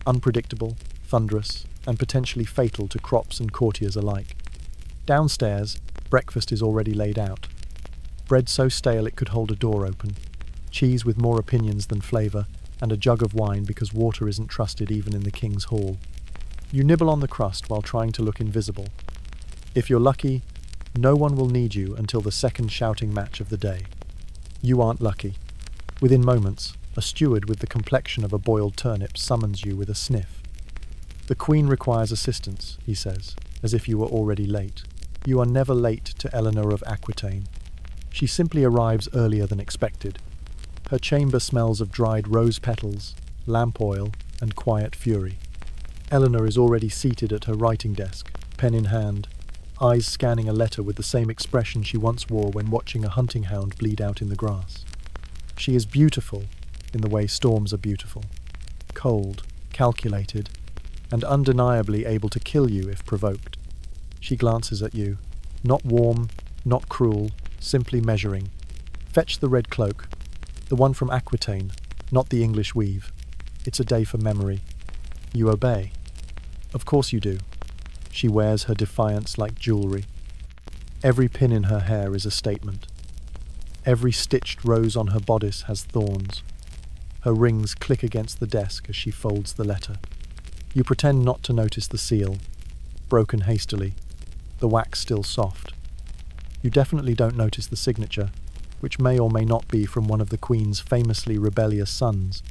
Unpredictable, thunderous, and potentially fatal to crops and courtiers alike. Downstairs, breakfast is already laid out. Bread so stale it could hold a door open. Cheese with more opinions than flavour, and a jug of wine because water isn't trusted even in the king's hall. You nibble on the crust while trying to look invisible. If you're lucky, no one will need you until the second shouting match of the day. You aren't lucky. Within moments, a steward with the complexion of a boiled turnip summons you with a sniff. The Queen requires assistance, he says, as if you were already late. You are never late to Eleanor of Aquitaine. She simply arrives earlier than expected. Her chamber smells of dried rose petals, lamp oil, and quiet fury. Eleanor is already seated at her writing desk, pen in hand, eyes scanning a letter with the same expression she once wore when watching a hunting hound bleed out in the grass. She is beautiful in the way storms are beautiful. Cold, calculated, and undeniably able to kill you if provoked. She glances at you, not warm, not cruel, simply measuring. Fetch the red cloak, the one from Aquitaine, not the English weave. It's a day for memory. You obey. Of course you do. She wears her defiance like jewellery. Every pin in her hair is a statement. Every stitched rose on her bodice has thorns. Her rings click against the desk as she folds the letter. You pretend not to notice the seal, broken hastily, the wax still soft. You definitely don't notice the signature, which may or may not be from one of the Queen's famously rebellious sons.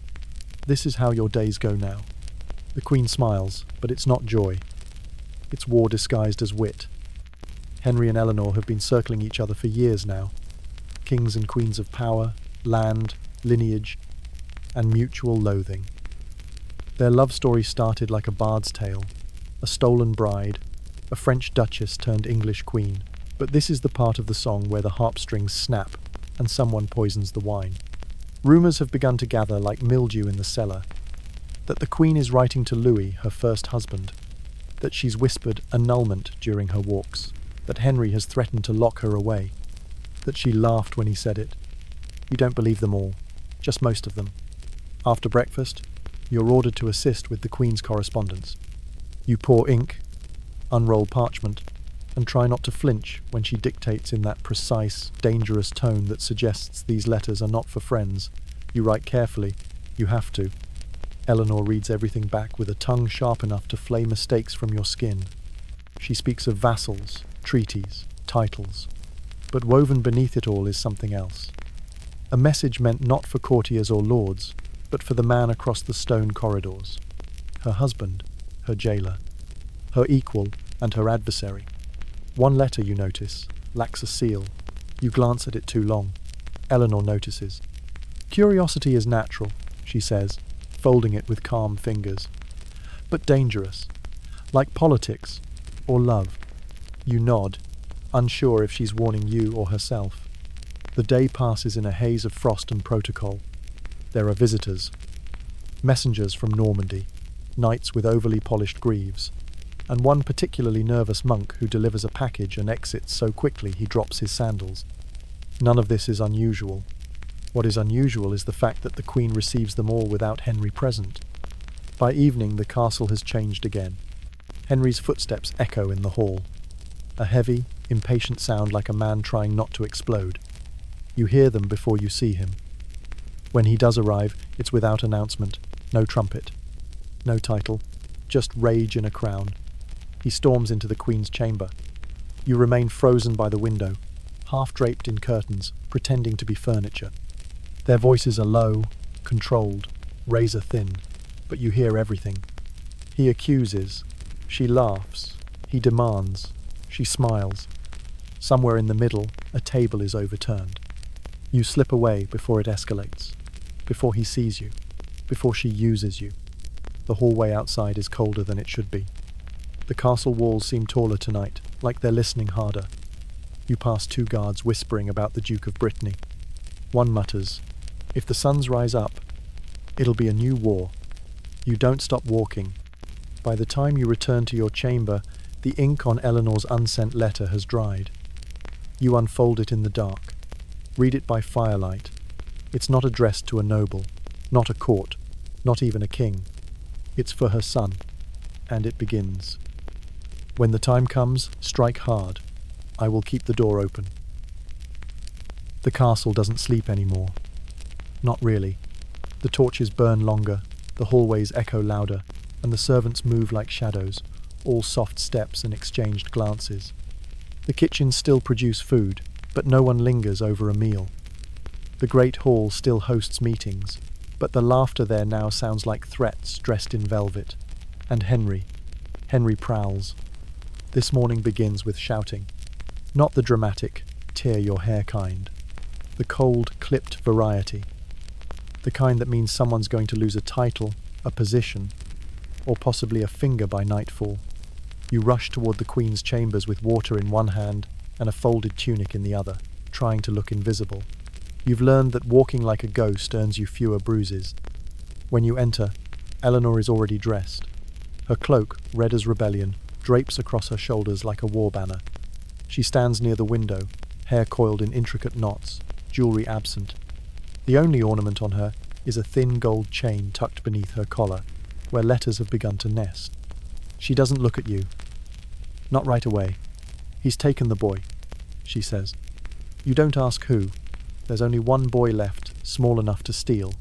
This is how your days go now. The Queen smiles, but it's not joy. It's war disguised as wit. Henry and Eleanor have been circling each other for years now. Kings and queens of power, land, lineage, and mutual loathing. Their love story started like a bard's tale, a stolen bride, a French duchess turned English queen. But this is the part of the song where the harp strings snap and someone poisons the wine. Rumours have begun to gather like mildew in the cellar, that the Queen is writing to Louis, her first husband, that she's whispered annulment during her walks, that Henry has threatened to lock her away, that she laughed when he said it. You don't believe them all, just most of them. After breakfast, you're ordered to assist with the Queen's correspondence. You pour ink, unroll parchment, and try not to flinch when she dictates in that precise, dangerous tone that suggests these letters are not for friends. You write carefully. You have to. Eleanor reads everything back with a tongue sharp enough to flay mistakes from your skin. She speaks of vassals, treaties, titles. But woven beneath it all is something else. A message meant not for courtiers or lords, but for the man across the stone corridors. Her husband, her jailer, her equal and her adversary. One letter, you notice, lacks a seal. You glance at it too long. Eleanor notices. Curiosity is natural, she says, folding it with calm fingers. But dangerous. Like politics or love. You nod. unsure if she's warning you or herself. The day passes in a haze of frost and protocol. There are visitors, messengers from Normandy, knights with overly polished greaves, and one particularly nervous monk who delivers a package and exits so quickly he drops his sandals. None of this is unusual. What is unusual is the fact that the Queen receives them all without Henry present. By evening, the castle has changed again. Henry's footsteps echo in the hall. A heavy, impatient sound like a man trying not to explode. You hear them before you see him. When he does arrive, it's without announcement, no trumpet, no title, just rage in a crown. He storms into the Queen's chamber. You remain frozen by the window, half draped in curtains, pretending to be furniture. Their voices are low, controlled, razor thin, but you hear everything. He accuses, she laughs, he demands, she smiles. Somewhere in the middle, a table is overturned. You slip away before it escalates, before he sees you, before she uses you. The hallway outside is colder than it should be. The castle walls seem taller tonight, like they're listening harder. You pass 2 guards whispering about the Duke of Brittany. One mutters, "If the suns rise up, it'll be a new war." You don't stop walking. By the time you return to your chamber, the ink on Eleanor's unsent letter has dried. You unfold it in the dark. Read it by firelight. It's not addressed to a noble, not a court, not even a king. It's for her son, and it begins. "When the time comes, strike hard. I will keep the door open." The castle doesn't sleep anymore. Not really. The torches burn longer, the hallways echo louder, and the servants move like shadows, all soft steps and exchanged glances. The kitchens still produce food, but no one lingers over a meal. The great hall still hosts meetings, but the laughter there now sounds like threats dressed in velvet. And Henry prowls. This morning begins with shouting. Not the dramatic, tear your hair kind. The cold, clipped variety. The kind that means someone's going to lose a title, a position, or possibly a finger by nightfall. You rush toward the Queen's chambers with water in one hand and a folded tunic in the other, trying to look invisible. You've learned that walking like a ghost earns you fewer bruises. When you enter, Eleanor is already dressed. Her cloak, red as rebellion, drapes across her shoulders like a war banner. She stands near the window, hair coiled in intricate knots, jewelry absent. The only ornament on her is a thin gold chain tucked beneath her collar, where letters have begun to nest. She doesn't look at you. Not right away. "He's taken the boy," she says. You don't ask who. There's only one boy left, small enough to steal.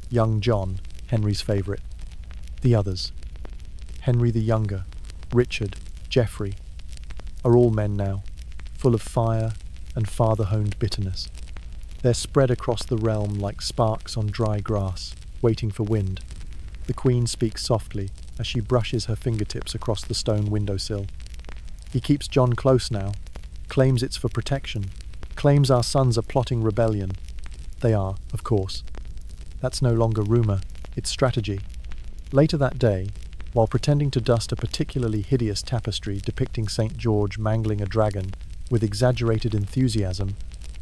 Young John, Henry's favourite. The others, Henry the Younger, Richard, Geoffrey, are all men now, full of fire and father-honed bitterness. They're spread across the realm like sparks on dry grass, waiting for wind. The Queen speaks softly as she brushes her fingertips across the stone windowsill. He keeps John close now, claims it's for protection, claims our sons are plotting rebellion. They are, of course. That's no longer rumour, it's strategy. Later that day, while pretending to dust a particularly hideous tapestry depicting St. George mangling a dragon with exaggerated enthusiasm,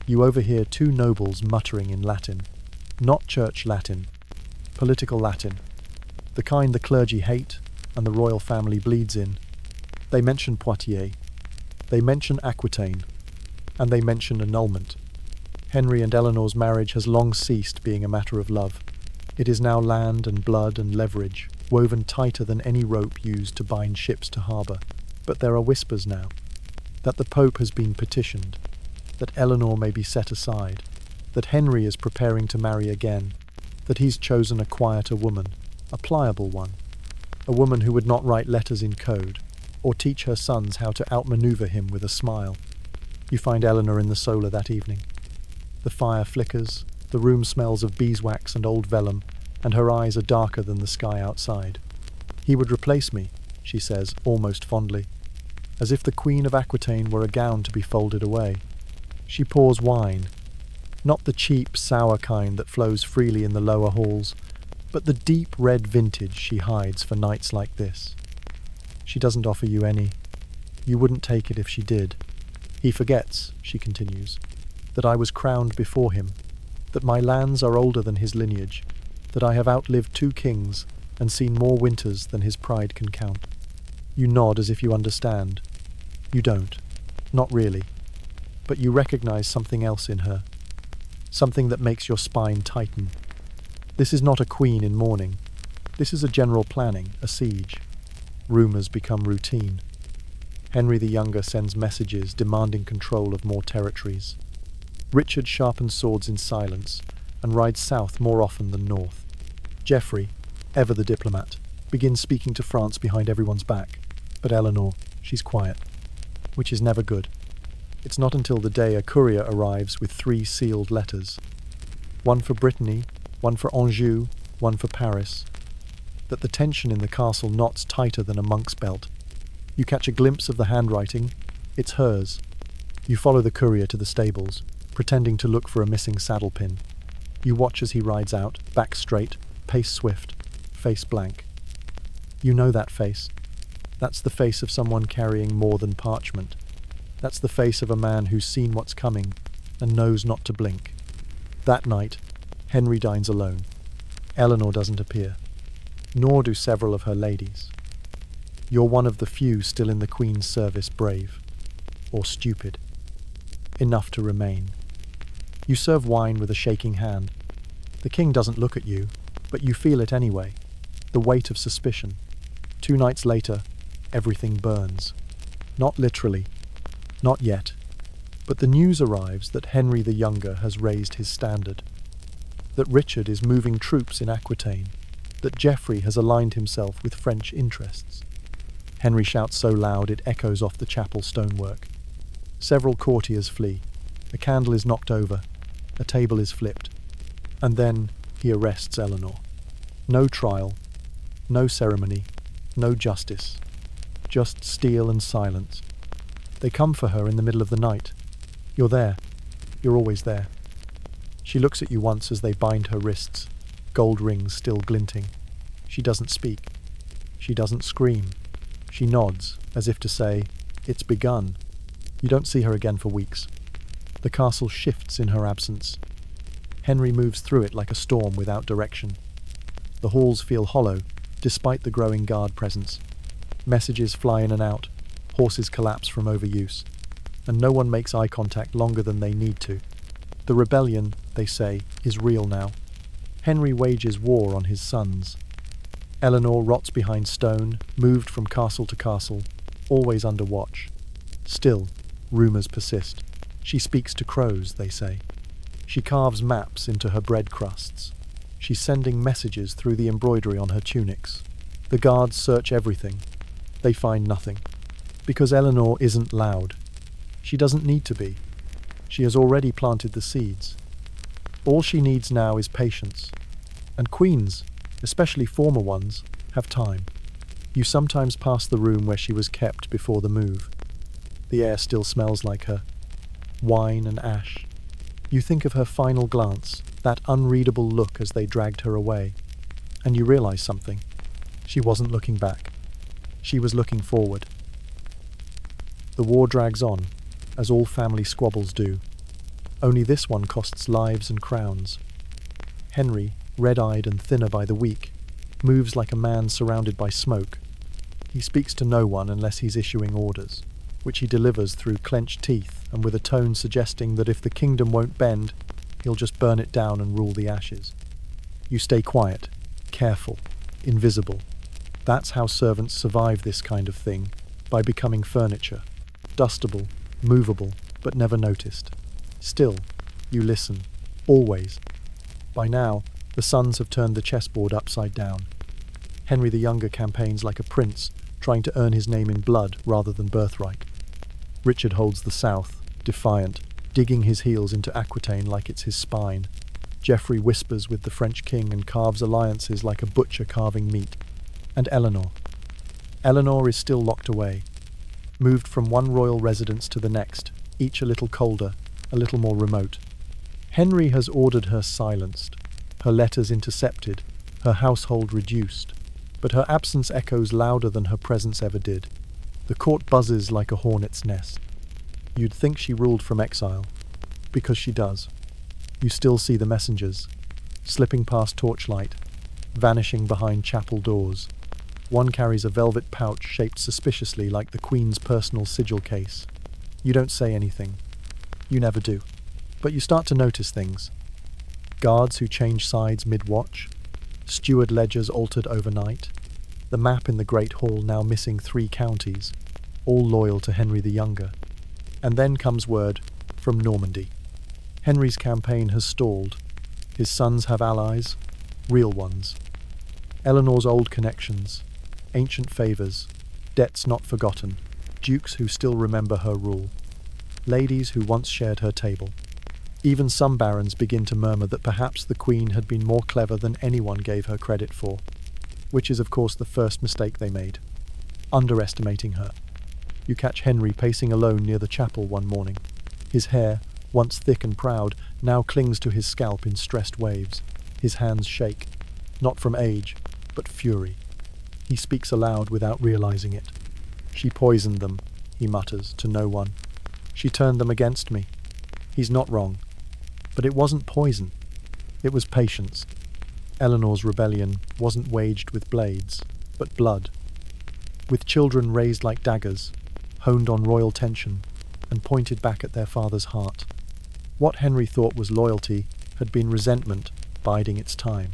you overhear 2 nobles muttering in Latin. Not church Latin, political Latin. The kind the clergy hate and the royal family bleeds in. They mention Poitiers. They mention Aquitaine. And they mention annulment. Henry and Eleanor's marriage has long ceased being a matter of love. It is now land and blood and leverage, woven tighter than any rope used to bind ships to harbour. But there are whispers now, that the Pope has been petitioned, that Eleanor may be set aside, that Henry is preparing to marry again, that he's chosen a quieter woman, a pliable one, a woman who would not write letters in code, or teach her sons how to outmaneuver him with a smile. You find Eleanor in the solar that evening. The fire flickers, the room smells of beeswax and old vellum, and her eyes are darker than the sky outside. "He would replace me," she says, almost fondly, as if the Queen of Aquitaine were a gown to be folded away. She pours wine, not the cheap, sour kind that flows freely in the lower halls, but the deep red vintage she hides for nights like this. She doesn't offer you any. You wouldn't take it if she did. He forgets, she continues, that I was crowned before him, that my lands are older than his lineage, that I have outlived 2 kings and seen more winters than his pride can count. You nod as if you understand. You don't. Not really. But you recognize something else in her. Something that makes your spine tighten. This is not a queen in mourning. This is a general planning, a siege. Rumors become routine. Henry the Younger sends messages demanding control of more territories. Richard sharpens swords in silence and rides south more often than north. Geoffrey, ever the diplomat, begins speaking to France behind everyone's back. But Eleanor, she's quiet, which is never good. It's not until the day a courier arrives with 3 sealed letters, one for Brittany, one for Anjou, one for Paris, that the tension in the castle knots tighter than a monk's belt. You catch a glimpse of the handwriting. It's hers. You follow the courier to the stables, pretending to look for a missing saddle pin. You watch as he rides out, back straight, pace swift, face blank. You know that face. That's the face of someone carrying more than parchment. That's the face of a man who's seen what's coming and knows not to blink. That night, Henry dines alone. Eleanor doesn't appear, nor do several of her ladies. You're one of the few still in the Queen's service, brave, or stupid, enough to remain. You serve wine with a shaking hand. The king doesn't look at you, but you feel it anyway, the weight of suspicion. 2 nights later, everything burns. Not literally, not yet, but the news arrives that Henry the Younger has raised his standard, that Richard is moving troops in Aquitaine, that Geoffrey has aligned himself with French interests. Henry shouts so loud it echoes off the chapel stonework. Several courtiers flee. A candle is knocked over. A table is flipped. And then he arrests Eleanor. No trial, no ceremony, no justice. Just steel and silence. They come for her in the middle of the night. You're there. You're always there. She looks at you once as they bind her wrists, gold rings still glinting. She doesn't speak. She doesn't scream. She nods, as if to say, "It's begun." You don't see her again for weeks. The castle shifts in her absence. Henry moves through it like a storm without direction. The halls feel hollow, despite the growing guard presence. Messages fly in and out, horses collapse from overuse, and no one makes eye contact longer than they need to. The rebellion, they say, is real now. Henry wages war on his sons. Eleanor rots behind stone, moved from castle to castle, always under watch. Still, rumours persist. She speaks to crows, they say. She carves maps into her bread crusts. She's sending messages through the embroidery on her tunics. The guards search everything. They find nothing. Because Eleanor isn't loud. She doesn't need to be. She has already planted the seeds. All she needs now is patience. And queens, especially former ones, have time. You sometimes pass the room where she was kept before the move. The air still smells like her. Wine and ash. You think of her final glance, that unreadable look as they dragged her away. And you realize something. She wasn't looking back. She was looking forward. The war drags on, as all family squabbles do. Only this one costs lives and crowns. Henry, red-eyed and thinner by the week, moves like a man surrounded by smoke. He speaks to no one unless he's issuing orders, which he delivers through clenched teeth and with a tone suggesting that if the kingdom won't bend, he'll just burn it down and rule the ashes. You stay quiet, careful, invisible. That's how servants survive this kind of thing, by becoming furniture. Dustable, movable, but never noticed. Still, you listen, always. By now, the sons have turned the chessboard upside down. Henry the Younger campaigns like a prince, trying to earn his name in blood rather than birthright. Richard holds the south, defiant, digging his heels into Aquitaine like it's his spine. Geoffrey whispers with the French king and carves alliances like a butcher carving meat. And Eleanor. Eleanor is still locked away, moved from one royal residence to the next, each a little colder, a little more remote. Henry has ordered her silenced, her letters intercepted, her household reduced, but her absence echoes louder than her presence ever did. The court buzzes like a hornet's nest. You'd think she ruled from exile, because she does. You still see the messengers, slipping past torchlight, vanishing behind chapel doors. One carries a velvet pouch shaped suspiciously like the Queen's personal sigil case. You don't say anything. You never do. But you start to notice things. Guards who change sides mid-watch, steward ledgers altered overnight, the map in the Great Hall now missing 3 counties, all loyal to Henry the Younger. And then comes word from Normandy. Henry's campaign has stalled. His sons have allies, real ones. Eleanor's old connections, ancient favours, debts not forgotten, dukes who still remember her rule, ladies who once shared her table. Even some barons begin to murmur that perhaps the Queen had been more clever than anyone gave her credit for, which is of course the first mistake they made, underestimating her. You catch Henry pacing alone near the chapel one morning. His hair, once thick and proud, now clings to his scalp in stressed waves. His hands shake, not from age, but fury. He speaks aloud without realizing it. "She poisoned them," he mutters, to no one. "She turned them against me." He's not wrong. But it wasn't poison. It was patience. Eleanor's rebellion wasn't waged with blades, but blood. With children raised like daggers, honed on royal tension, and pointed back at their father's heart. What Henry thought was loyalty had been resentment biding its time.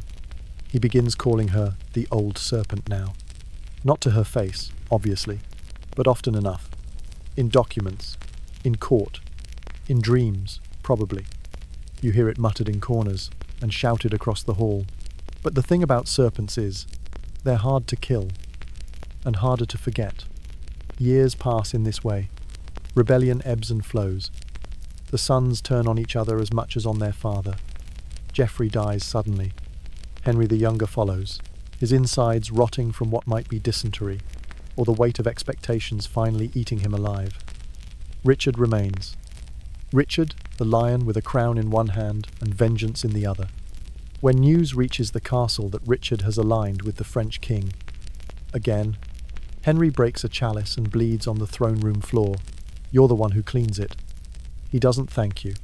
He begins calling her the old serpent now. Not to her face, obviously, but often enough. In documents, in court, in dreams, probably. You hear it muttered in corners and shouted across the hall. But the thing about serpents is, they're hard to kill, and harder to forget. Years pass in this way. Rebellion ebbs and flows. The sons turn on each other as much as on their father. Geoffrey dies suddenly. Henry the Younger follows, his insides rotting from what might be dysentery, or the weight of expectations finally eating him alive. Richard remains. Richard, the lion with a crown in one hand and vengeance in the other. When news reaches the castle that Richard has aligned with the French king, again, Henry breaks a chalice and bleeds on the throne room floor. You're the one who cleans it. He doesn't thank you.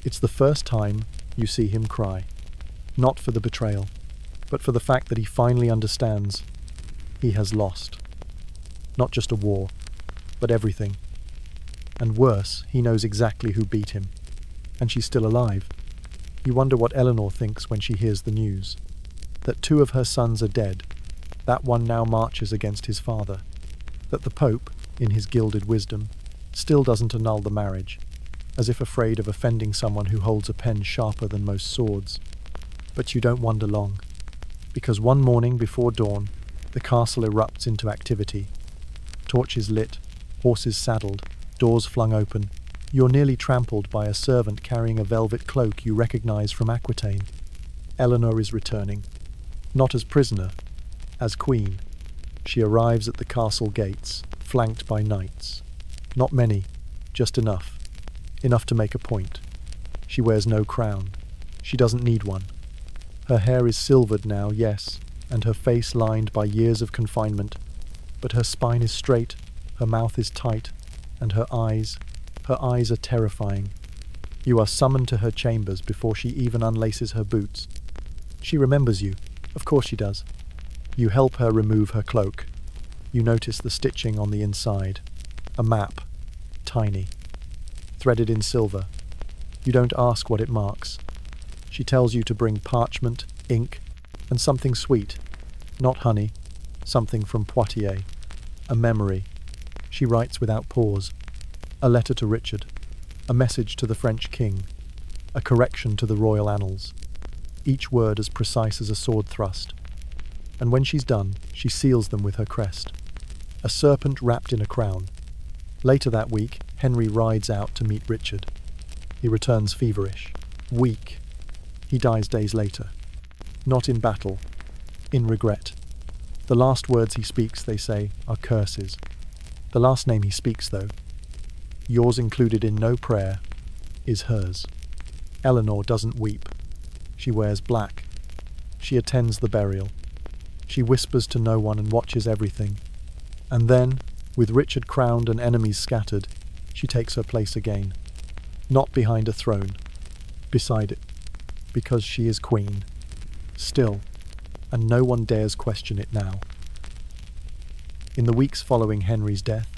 It's the first time you see him cry. Not for the betrayal, but for the fact that he finally understands he has lost. Not just a war, but everything. And worse, he knows exactly who beat him. And she's still alive. You wonder what Eleanor thinks when she hears the news. That 2 of her sons are dead. That one now marches against his father. That the Pope, in his gilded wisdom, still doesn't annul the marriage, as if afraid of offending someone who holds a pen sharper than most swords. But you don't wonder long, because one morning before dawn, the castle erupts into activity. Torches lit, horses saddled, doors flung open. You're nearly trampled by a servant carrying a velvet cloak you recognize from Aquitaine. Eleanor is returning, not as prisoner, as queen. She arrives at the castle gates, flanked by knights. Not many, just enough. Enough to make a point. She wears no crown. She doesn't need one. Her hair is silvered now, yes, and her face lined by years of confinement. But her spine is straight, her mouth is tight, and her eyes are terrifying. You are summoned to her chambers before she even unlaces her boots. She remembers you. Of course she does. You help her remove her cloak. You notice the stitching on the inside. A map. Tiny. Threaded in silver. You don't ask what it marks. She tells you to bring parchment, ink, and something sweet. Not honey. Something from Poitiers. A memory. She writes without pause. A letter to Richard. A message to the French king. A correction to the royal annals. Each word as precise as a sword thrust. And when she's done, she seals them with her crest. A serpent wrapped in a crown. Later that week, Henry rides out to meet Richard. He returns feverish. Weak. He dies days later. Not in battle. In regret. The last words he speaks, they say, are curses. The last name he speaks, though, yours included in no prayer, is hers. Eleanor doesn't weep. She wears black. She attends the burial. She whispers to no one and watches everything. And then, with Richard crowned and enemies scattered, She takes her place again, not behind a throne, beside it, because she is queen, still, and no one dares question it now. In the weeks following Henry's death,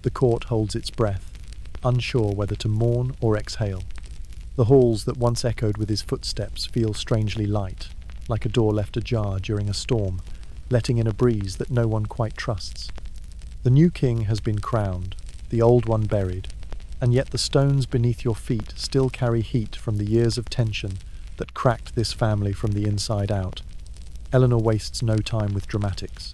the court holds its breath, unsure whether to mourn or exhale. The halls that once echoed with his footsteps feel strangely light, like a door left ajar during a storm, letting in a breeze that no one quite trusts. The new king has been crowned, the old one buried, and yet the stones beneath your feet still carry heat from the years of tension that cracked this family from the inside out. Eleanor wastes no time with dramatics.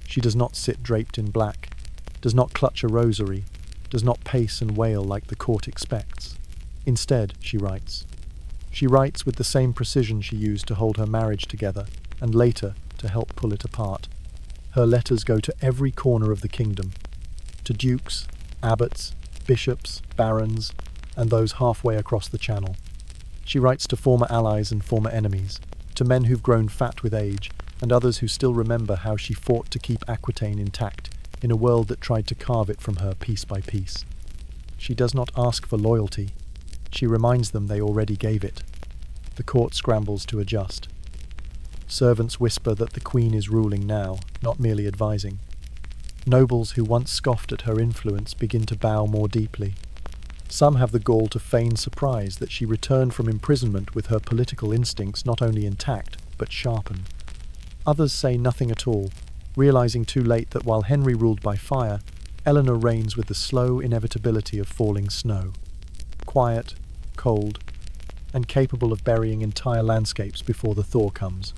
She does not sit draped in black, does not clutch a rosary, does not pace and wail like the court expects. Instead, she writes. She writes with the same precision she used to hold her marriage together, and later to help pull it apart. Her letters go to every corner of the kingdom, to dukes, abbots, bishops, barons, and those halfway across the channel. She writes to former allies and former enemies, to men who've grown fat with age, and others who still remember how she fought to keep Aquitaine intact in a world that tried to carve it from her piece by piece. She does not ask for loyalty. She reminds them they already gave it. The court scrambles to adjust. Servants whisper that the queen is ruling now, not merely advising. Nobles who once scoffed at her influence begin to bow more deeply. Some have the gall to feign surprise that she returned from imprisonment with her political instincts not only intact, but sharpened. Others say nothing at all, realizing too late that while Henry ruled by fire, Eleanor reigns with the slow inevitability of falling snow. Quiet, cold, and capable of burying entire landscapes before the thaw comes.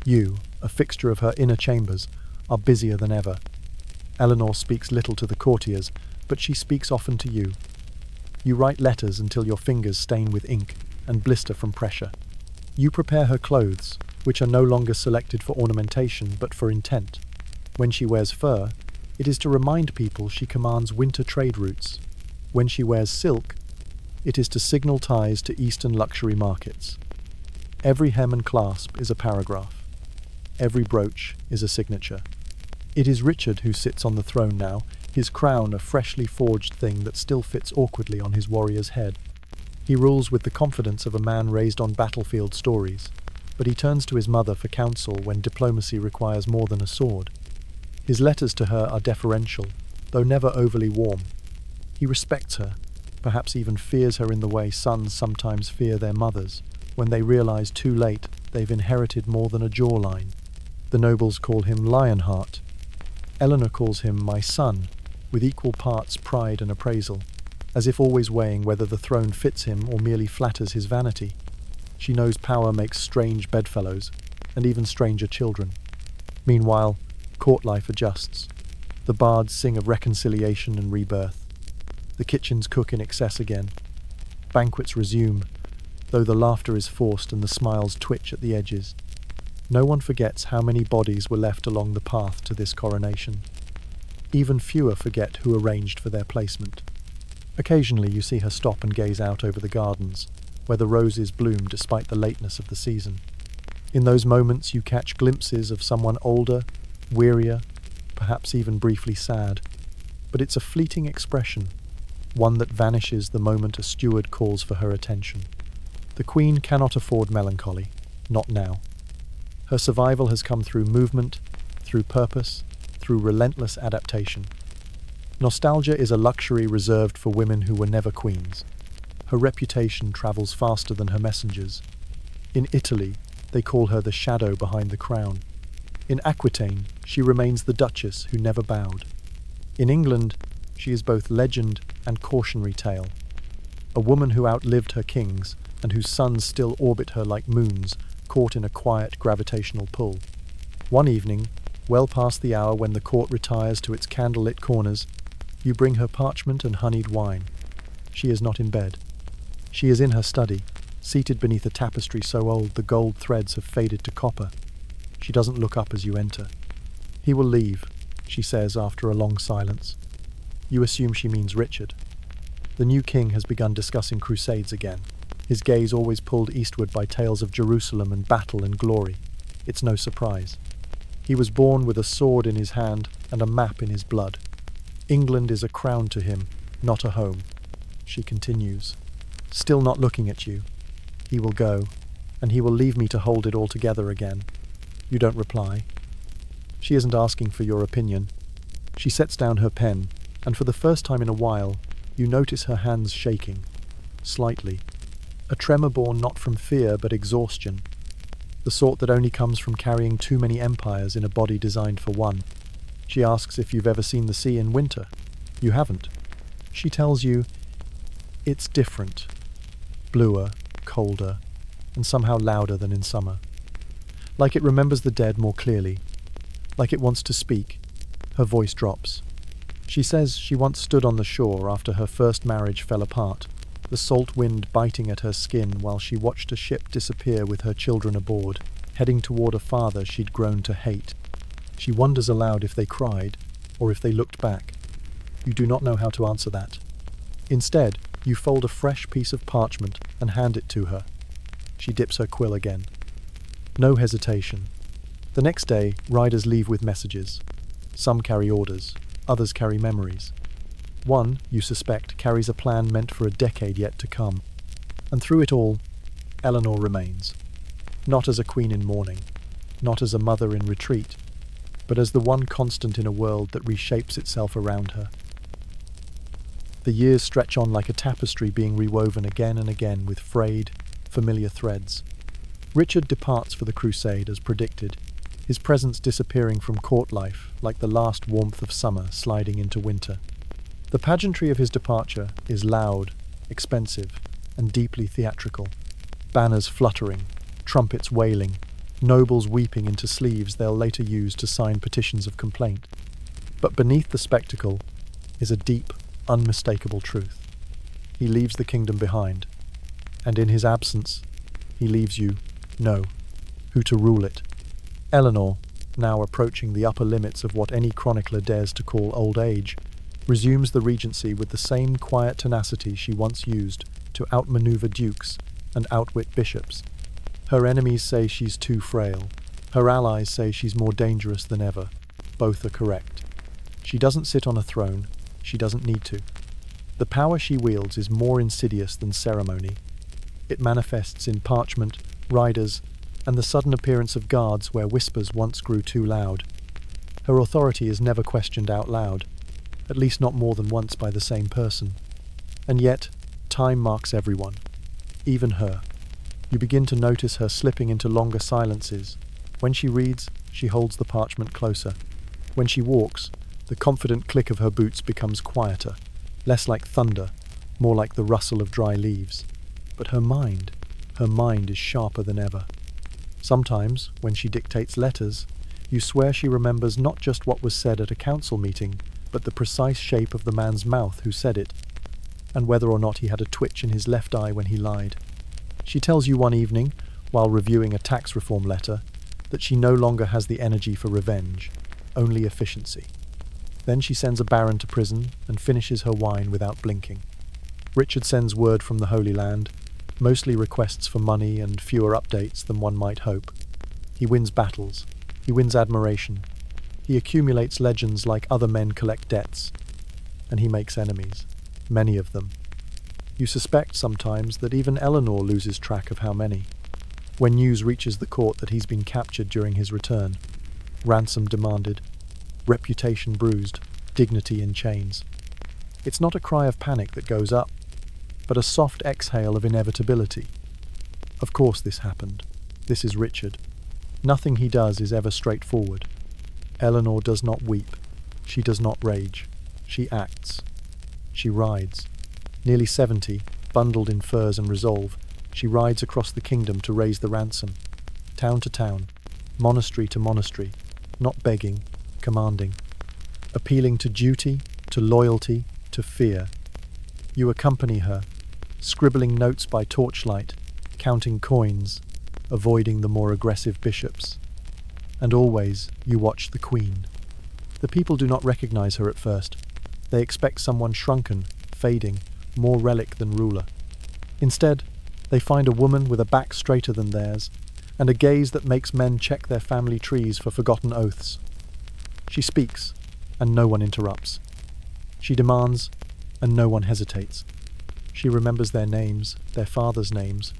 You, a fixture of her inner chambers, are busier than ever. Eleanor speaks little to the courtiers, but she speaks often to you. You write letters until your fingers stain with ink and blister from pressure. You prepare her clothes, which are no longer selected for ornamentation but for intent. When she wears fur, it is to remind people she commands winter trade routes. When she wears silk, it is to signal ties to Eastern luxury markets. Every hem and clasp is a paragraph. Every brooch is a signature. It is Richard who sits on the throne now, his crown a freshly forged thing that still fits awkwardly on his warrior's head. He rules with the confidence of a man raised on battlefield stories, but he turns to his mother for counsel when diplomacy requires more than a sword. His letters to her are deferential, though never overly warm. He respects her, perhaps even fears her in the way sons sometimes fear their mothers, when they realize too late they've inherited more than a jawline. The nobles call him Lionheart. Eleanor calls him my son, with equal parts pride and appraisal, as if always weighing whether the throne fits him or merely flatters his vanity. She knows power makes strange bedfellows, and even stranger children. Meanwhile, court life adjusts. The bards sing of reconciliation and rebirth. The kitchens cook in excess again. Banquets resume, though the laughter is forced and the smiles twitch at the edges. No one forgets how many bodies were left along the path to this coronation. Even fewer forget who arranged for their placement. Occasionally you see her stop and gaze out over the gardens, where the roses bloom despite the lateness of the season. In those moments you catch glimpses of someone older, wearier, perhaps even briefly sad. But it's a fleeting expression, one that vanishes the moment a steward calls for her attention. The Queen cannot afford melancholy, not now. Her survival has come through movement, through purpose, through relentless adaptation. Nostalgia is a luxury reserved for women who were never queens. Her reputation travels faster than her messengers. In Italy, they call her the shadow behind the crown. In Aquitaine, she remains the duchess who never bowed. In England, she is both legend and cautionary tale. A woman who outlived her kings and whose sons still orbit her like moons, caught in a quiet gravitational pull. One evening, well past the hour when the court retires to its candlelit corners, you bring her parchment and honeyed wine. She is not in bed. She is in her study, seated beneath a tapestry so old the gold threads have faded to copper. She doesn't look up as you enter. "He will leave," she says after a long silence. You assume she means Richard. The new king has begun discussing crusades again, his gaze always pulled eastward by tales of Jerusalem and battle and glory. It's no surprise. He was born with a sword in his hand and a map in his blood. England is a crown to him, not a home. She continues, still not looking at you. He will go, and he will leave me to hold it all together again. You don't reply. She isn't asking for your opinion. She sets down her pen, and for the first time in a while, you notice her hands shaking, slightly. A tremor born not from fear but exhaustion, the sort that only comes from carrying too many empires in a body designed for one. She asks if you've ever seen the sea in winter. You haven't. She tells you it's different, bluer, colder, and somehow louder than in summer. Like it remembers the dead more clearly, like it wants to speak. Her voice drops. She says she once stood on the shore after her first marriage fell apart, the salt wind biting at her skin while she watched a ship disappear with her children aboard, heading toward a father she'd grown to hate. She wonders aloud if they cried, or if they looked back. You do not know how to answer that. Instead, you fold a fresh piece of parchment and hand it to her. She dips her quill again. No hesitation. The next day, riders leave with messages. Some carry orders, others carry memories. One, you suspect, carries a plan meant for a decade yet to come. And through it all, Eleanor remains. Not as a queen in mourning, not as a mother in retreat, but as the one constant in a world that reshapes itself around her. The years stretch on like a tapestry being rewoven again and again with frayed, familiar threads. Richard departs for the crusade as predicted, his presence disappearing from court life like the last warmth of summer sliding into winter. The pageantry of his departure is loud, expensive, and deeply theatrical. Banners fluttering, trumpets wailing, nobles weeping into sleeves they'll later use to sign petitions of complaint. But beneath the spectacle is a deep, unmistakable truth. He leaves the kingdom behind, and in his absence, he leaves you, who to rule it. Eleanor, now approaching the upper limits of what any chronicler dares to call old age, resumes the regency with the same quiet tenacity she once used to outmaneuver dukes and outwit bishops. Her enemies say she's too frail. Her allies say she's more dangerous than ever. Both are correct. She doesn't sit on a throne. She doesn't need to. The power she wields is more insidious than ceremony. It manifests in parchment, riders, and the sudden appearance of guards where whispers once grew too loud. Her authority is never questioned out loud, at least not more than once by the same person. And yet, time marks everyone, even her. You begin to notice her slipping into longer silences. When she reads, she holds the parchment closer. When she walks, the confident click of her boots becomes quieter, less like thunder, more like the rustle of dry leaves. But her mind is sharper than ever. Sometimes, when she dictates letters, you swear she remembers not just what was said at a council meeting, but the precise shape of the man's mouth who said it, and whether or not he had a twitch in his left eye when he lied. She tells you one evening, while reviewing a tax reform letter, that she no longer has the energy for revenge, only efficiency. Then she sends a baron to prison and finishes her wine without blinking. Richard sends word from the Holy Land, mostly requests for money and fewer updates than one might hope. He wins battles. He wins admiration. He accumulates legends like other men collect debts. And he makes enemies, many of them. You suspect sometimes that even Eleanor loses track of how many. When news reaches the court that he's been captured during his return, ransom demanded, reputation bruised, dignity in chains. It's not a cry of panic that goes up, but a soft exhale of inevitability. Of course this happened. This is Richard. Nothing he does is ever straightforward. Eleanor does not weep. She does not rage. She acts. She rides. Nearly 70, bundled in furs and resolve, she rides across the kingdom to raise the ransom. Town to town, monastery to monastery, not begging, commanding. Appealing to duty, to loyalty, to fear. You accompany her, scribbling notes by torchlight, counting coins, avoiding the more aggressive bishops. And always you watch the Queen. The people do not recognize her at first. They expect someone shrunken, fading, more relic than ruler. Instead, they find a woman with a back straighter than theirs, and a gaze that makes men check their family trees for forgotten oaths. She speaks, and no one interrupts. She demands, and no one hesitates. She remembers their names, their fathers' names,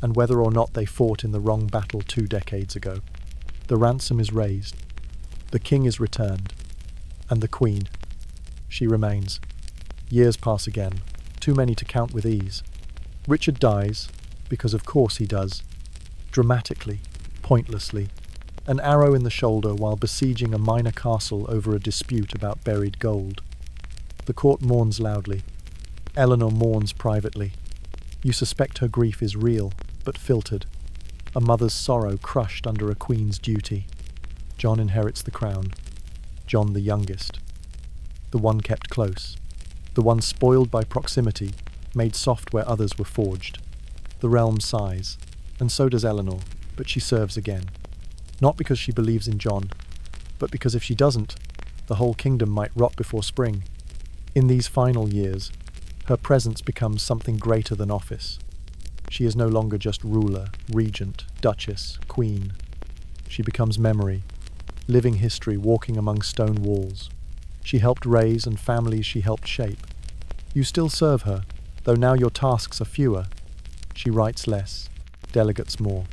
and whether or not they fought in the wrong battle 2 decades ago. The ransom is raised, the king is returned, and the queen, she remains. Years pass again, too many to count with ease. Richard dies, because of course he does, dramatically, pointlessly, an arrow in the shoulder while besieging a minor castle over a dispute about buried gold. The court mourns loudly. Eleanor mourns privately. You suspect her grief is real, but filtered. A mother's sorrow crushed under a queen's duty. John inherits the crown. John the youngest. The one kept close. The one spoiled by proximity, made soft where others were forged. The realm sighs, and so does Eleanor, but she serves again. Not because she believes in John, but because if she doesn't, the whole kingdom might rot before spring. In these final years, her presence becomes something greater than office. She is no longer just ruler, regent, duchess, queen. She becomes memory, living history walking among stone walls. She helped raise and families she helped shape. You still serve her, though now your tasks are fewer. She writes less, delegates more.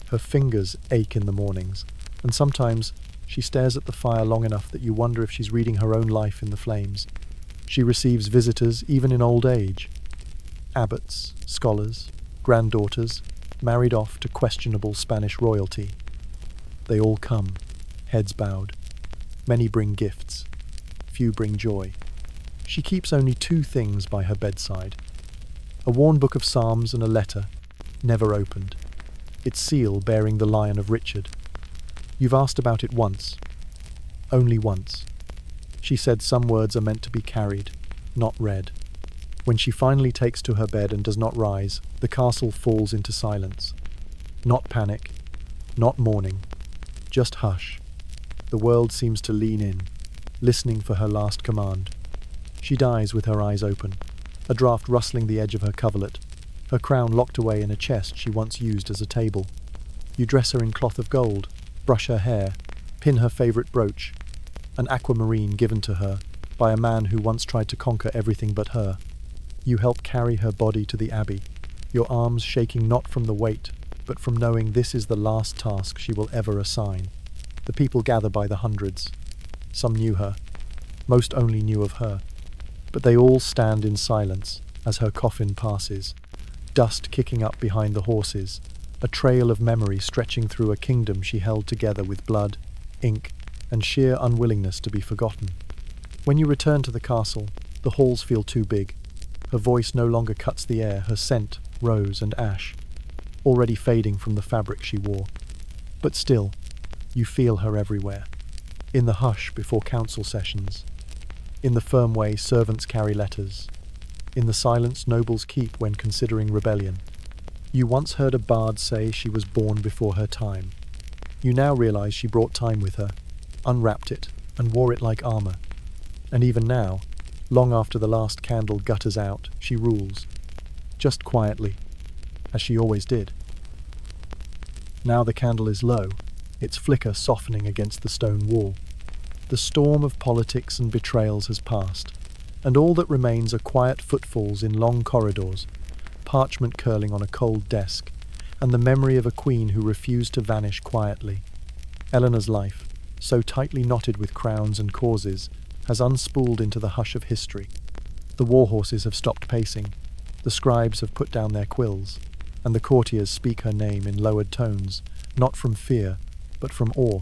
Her fingers ache in the mornings, and sometimes she stares at the fire long enough that you wonder if she's reading her own life in the flames. She receives visitors even in old age. Abbots, scholars, granddaughters, married off to questionable Spanish royalty. They all come, heads bowed. Many bring gifts. Few bring joy. She keeps only 2 things by her bedside. A worn book of psalms and a letter, never opened. Its seal bearing the lion of Richard. You've asked about it once. Only once. She said some words are meant to be carried, not read. When she finally takes to her bed and does not rise, the castle falls into silence. Not panic, not mourning, just hush. The world seems to lean in, listening for her last command. She dies with her eyes open, a draught rustling the edge of her coverlet, her crown locked away in a chest she once used as a table. You dress her in cloth of gold, brush her hair, pin her favourite brooch, an aquamarine given to her by a man who once tried to conquer everything but her. You help carry her body to the abbey, your arms shaking not from the weight, but from knowing this is the last task she will ever assign. The people gather by the hundreds. Some knew her, most only knew of her, but they all stand in silence as her coffin passes, dust kicking up behind the horses, a trail of memory stretching through a kingdom she held together with blood, ink, and sheer unwillingness to be forgotten. When you return to the castle, the halls feel too big. Her voice no longer cuts the air, her scent, rose and ash, already fading from the fabric she wore. But still, you feel her everywhere. In the hush before council sessions, in the firm way servants carry letters, in the silence nobles keep when considering rebellion. You once heard a bard say she was born before her time. You now realize she brought time with her, unwrapped it, and wore it like armor. And even now, long after the last candle gutters out, she rules, just quietly, as she always did. Now the candle is low, its flicker softening against the stone wall. The storm of politics and betrayals has passed, and all that remains are quiet footfalls in long corridors, parchment curling on a cold desk, and the memory of a queen who refused to vanish quietly. Eleanor's life, so tightly knotted with crowns and causes, has unspooled into the hush of history. The war horses have stopped pacing, the scribes have put down their quills, and the courtiers speak her name in lowered tones, not from fear, but from awe.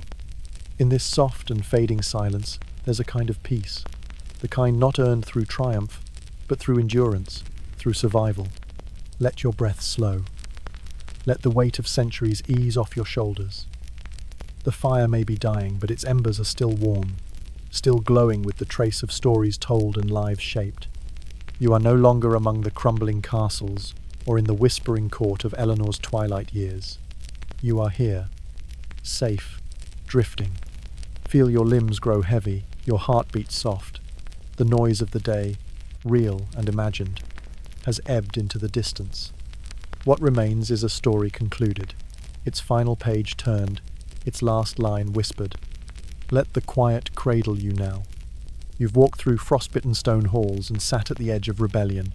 In this soft and fading silence, there's a kind of peace, the kind not earned through triumph, but through endurance, through survival. Let your breath slow. Let the weight of centuries ease off your shoulders. The fire may be dying, but its embers are still warm, still glowing with the trace of stories told and lives shaped. You are no longer among the crumbling castles, or in the whispering court of Eleanor's twilight years. You are here, safe, drifting. Feel your limbs grow heavy, your heartbeat soft. The noise of the day, real and imagined, has ebbed into the distance. What remains is a story concluded, its final page turned, its last line whispered. Let the quiet cradle you now. You've walked through frostbitten stone halls and sat at the edge of rebellion.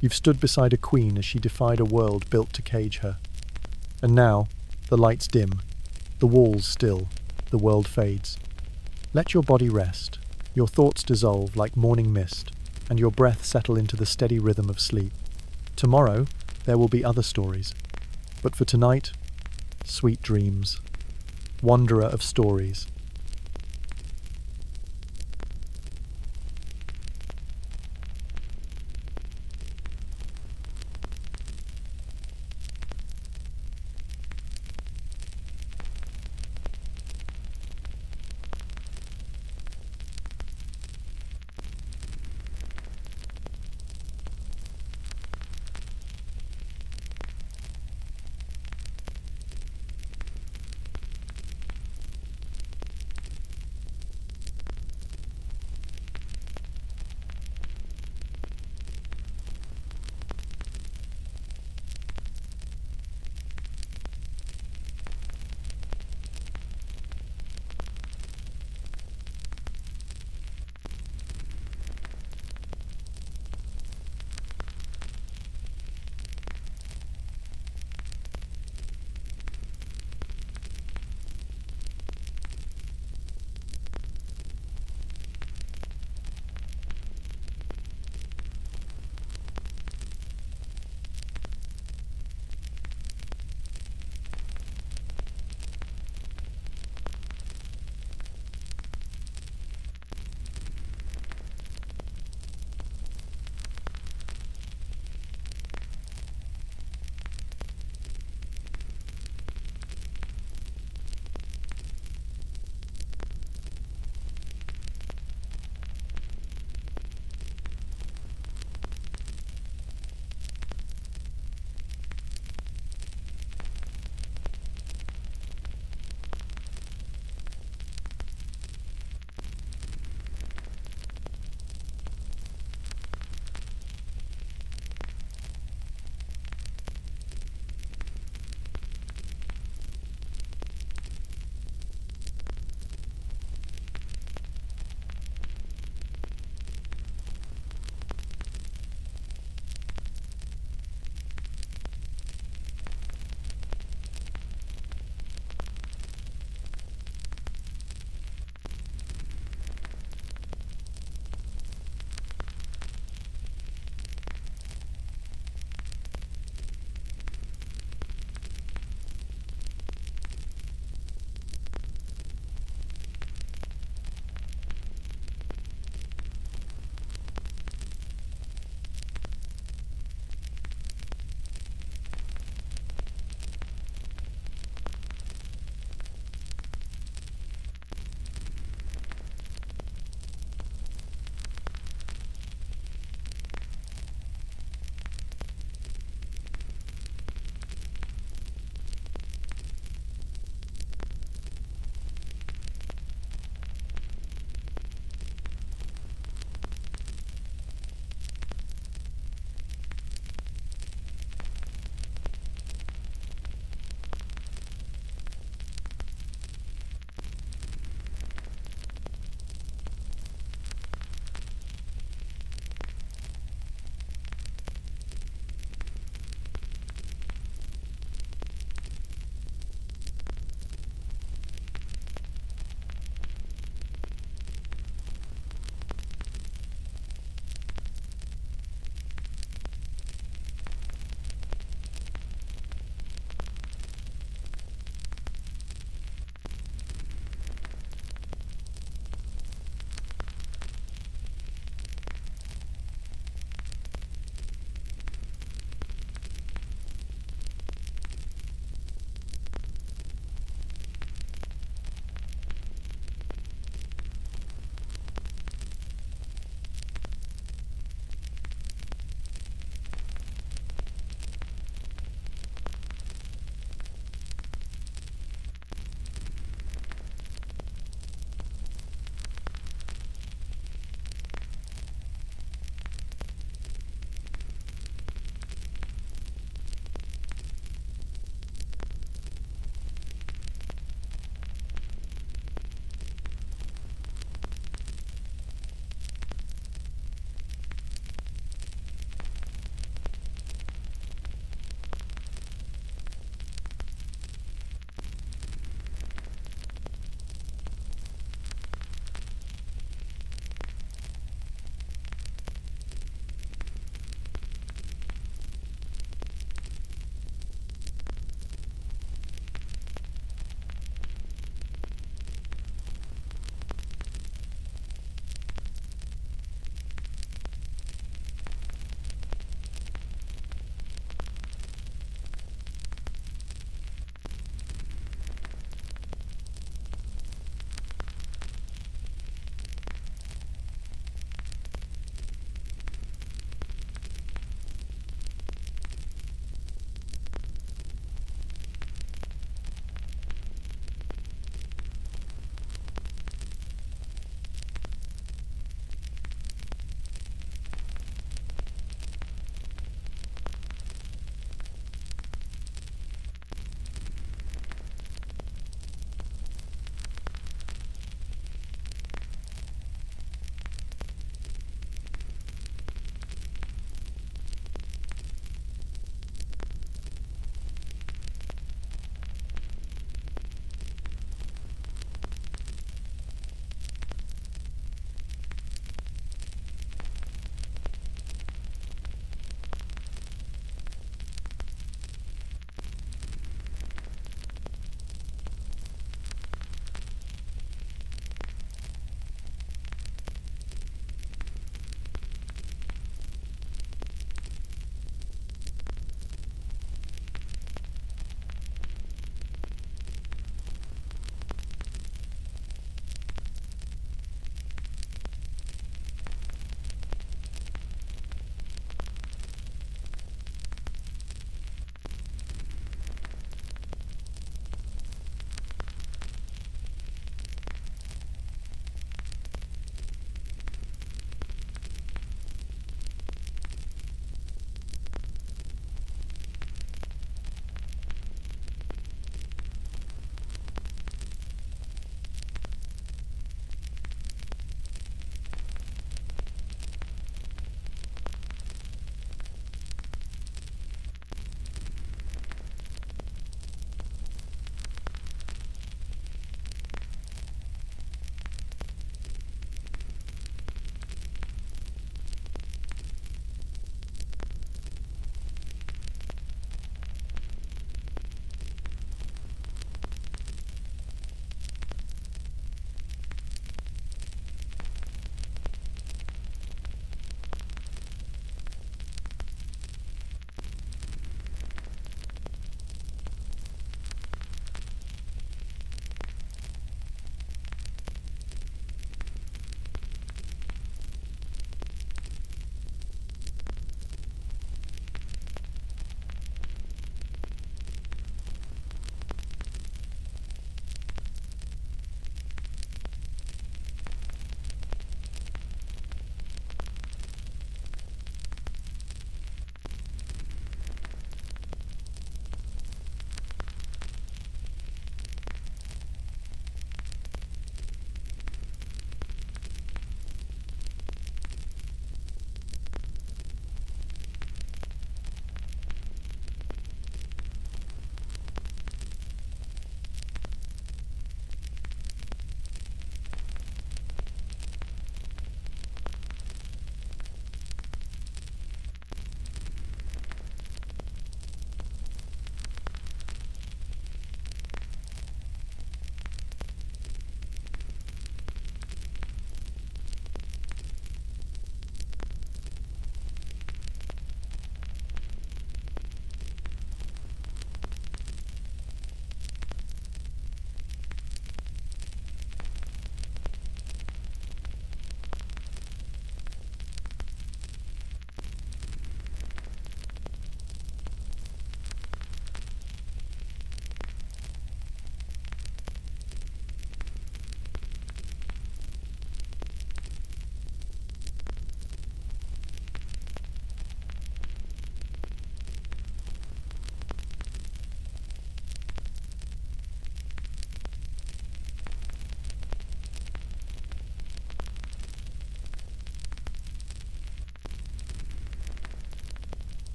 You've stood beside a queen as she defied a world built to cage her. And now, the lights dim, the walls still, the world fades. Let your body rest, your thoughts dissolve like morning mist, and your breath settle into the steady rhythm of sleep. Tomorrow, there will be other stories. But for tonight, sweet dreams. Wanderer of stories.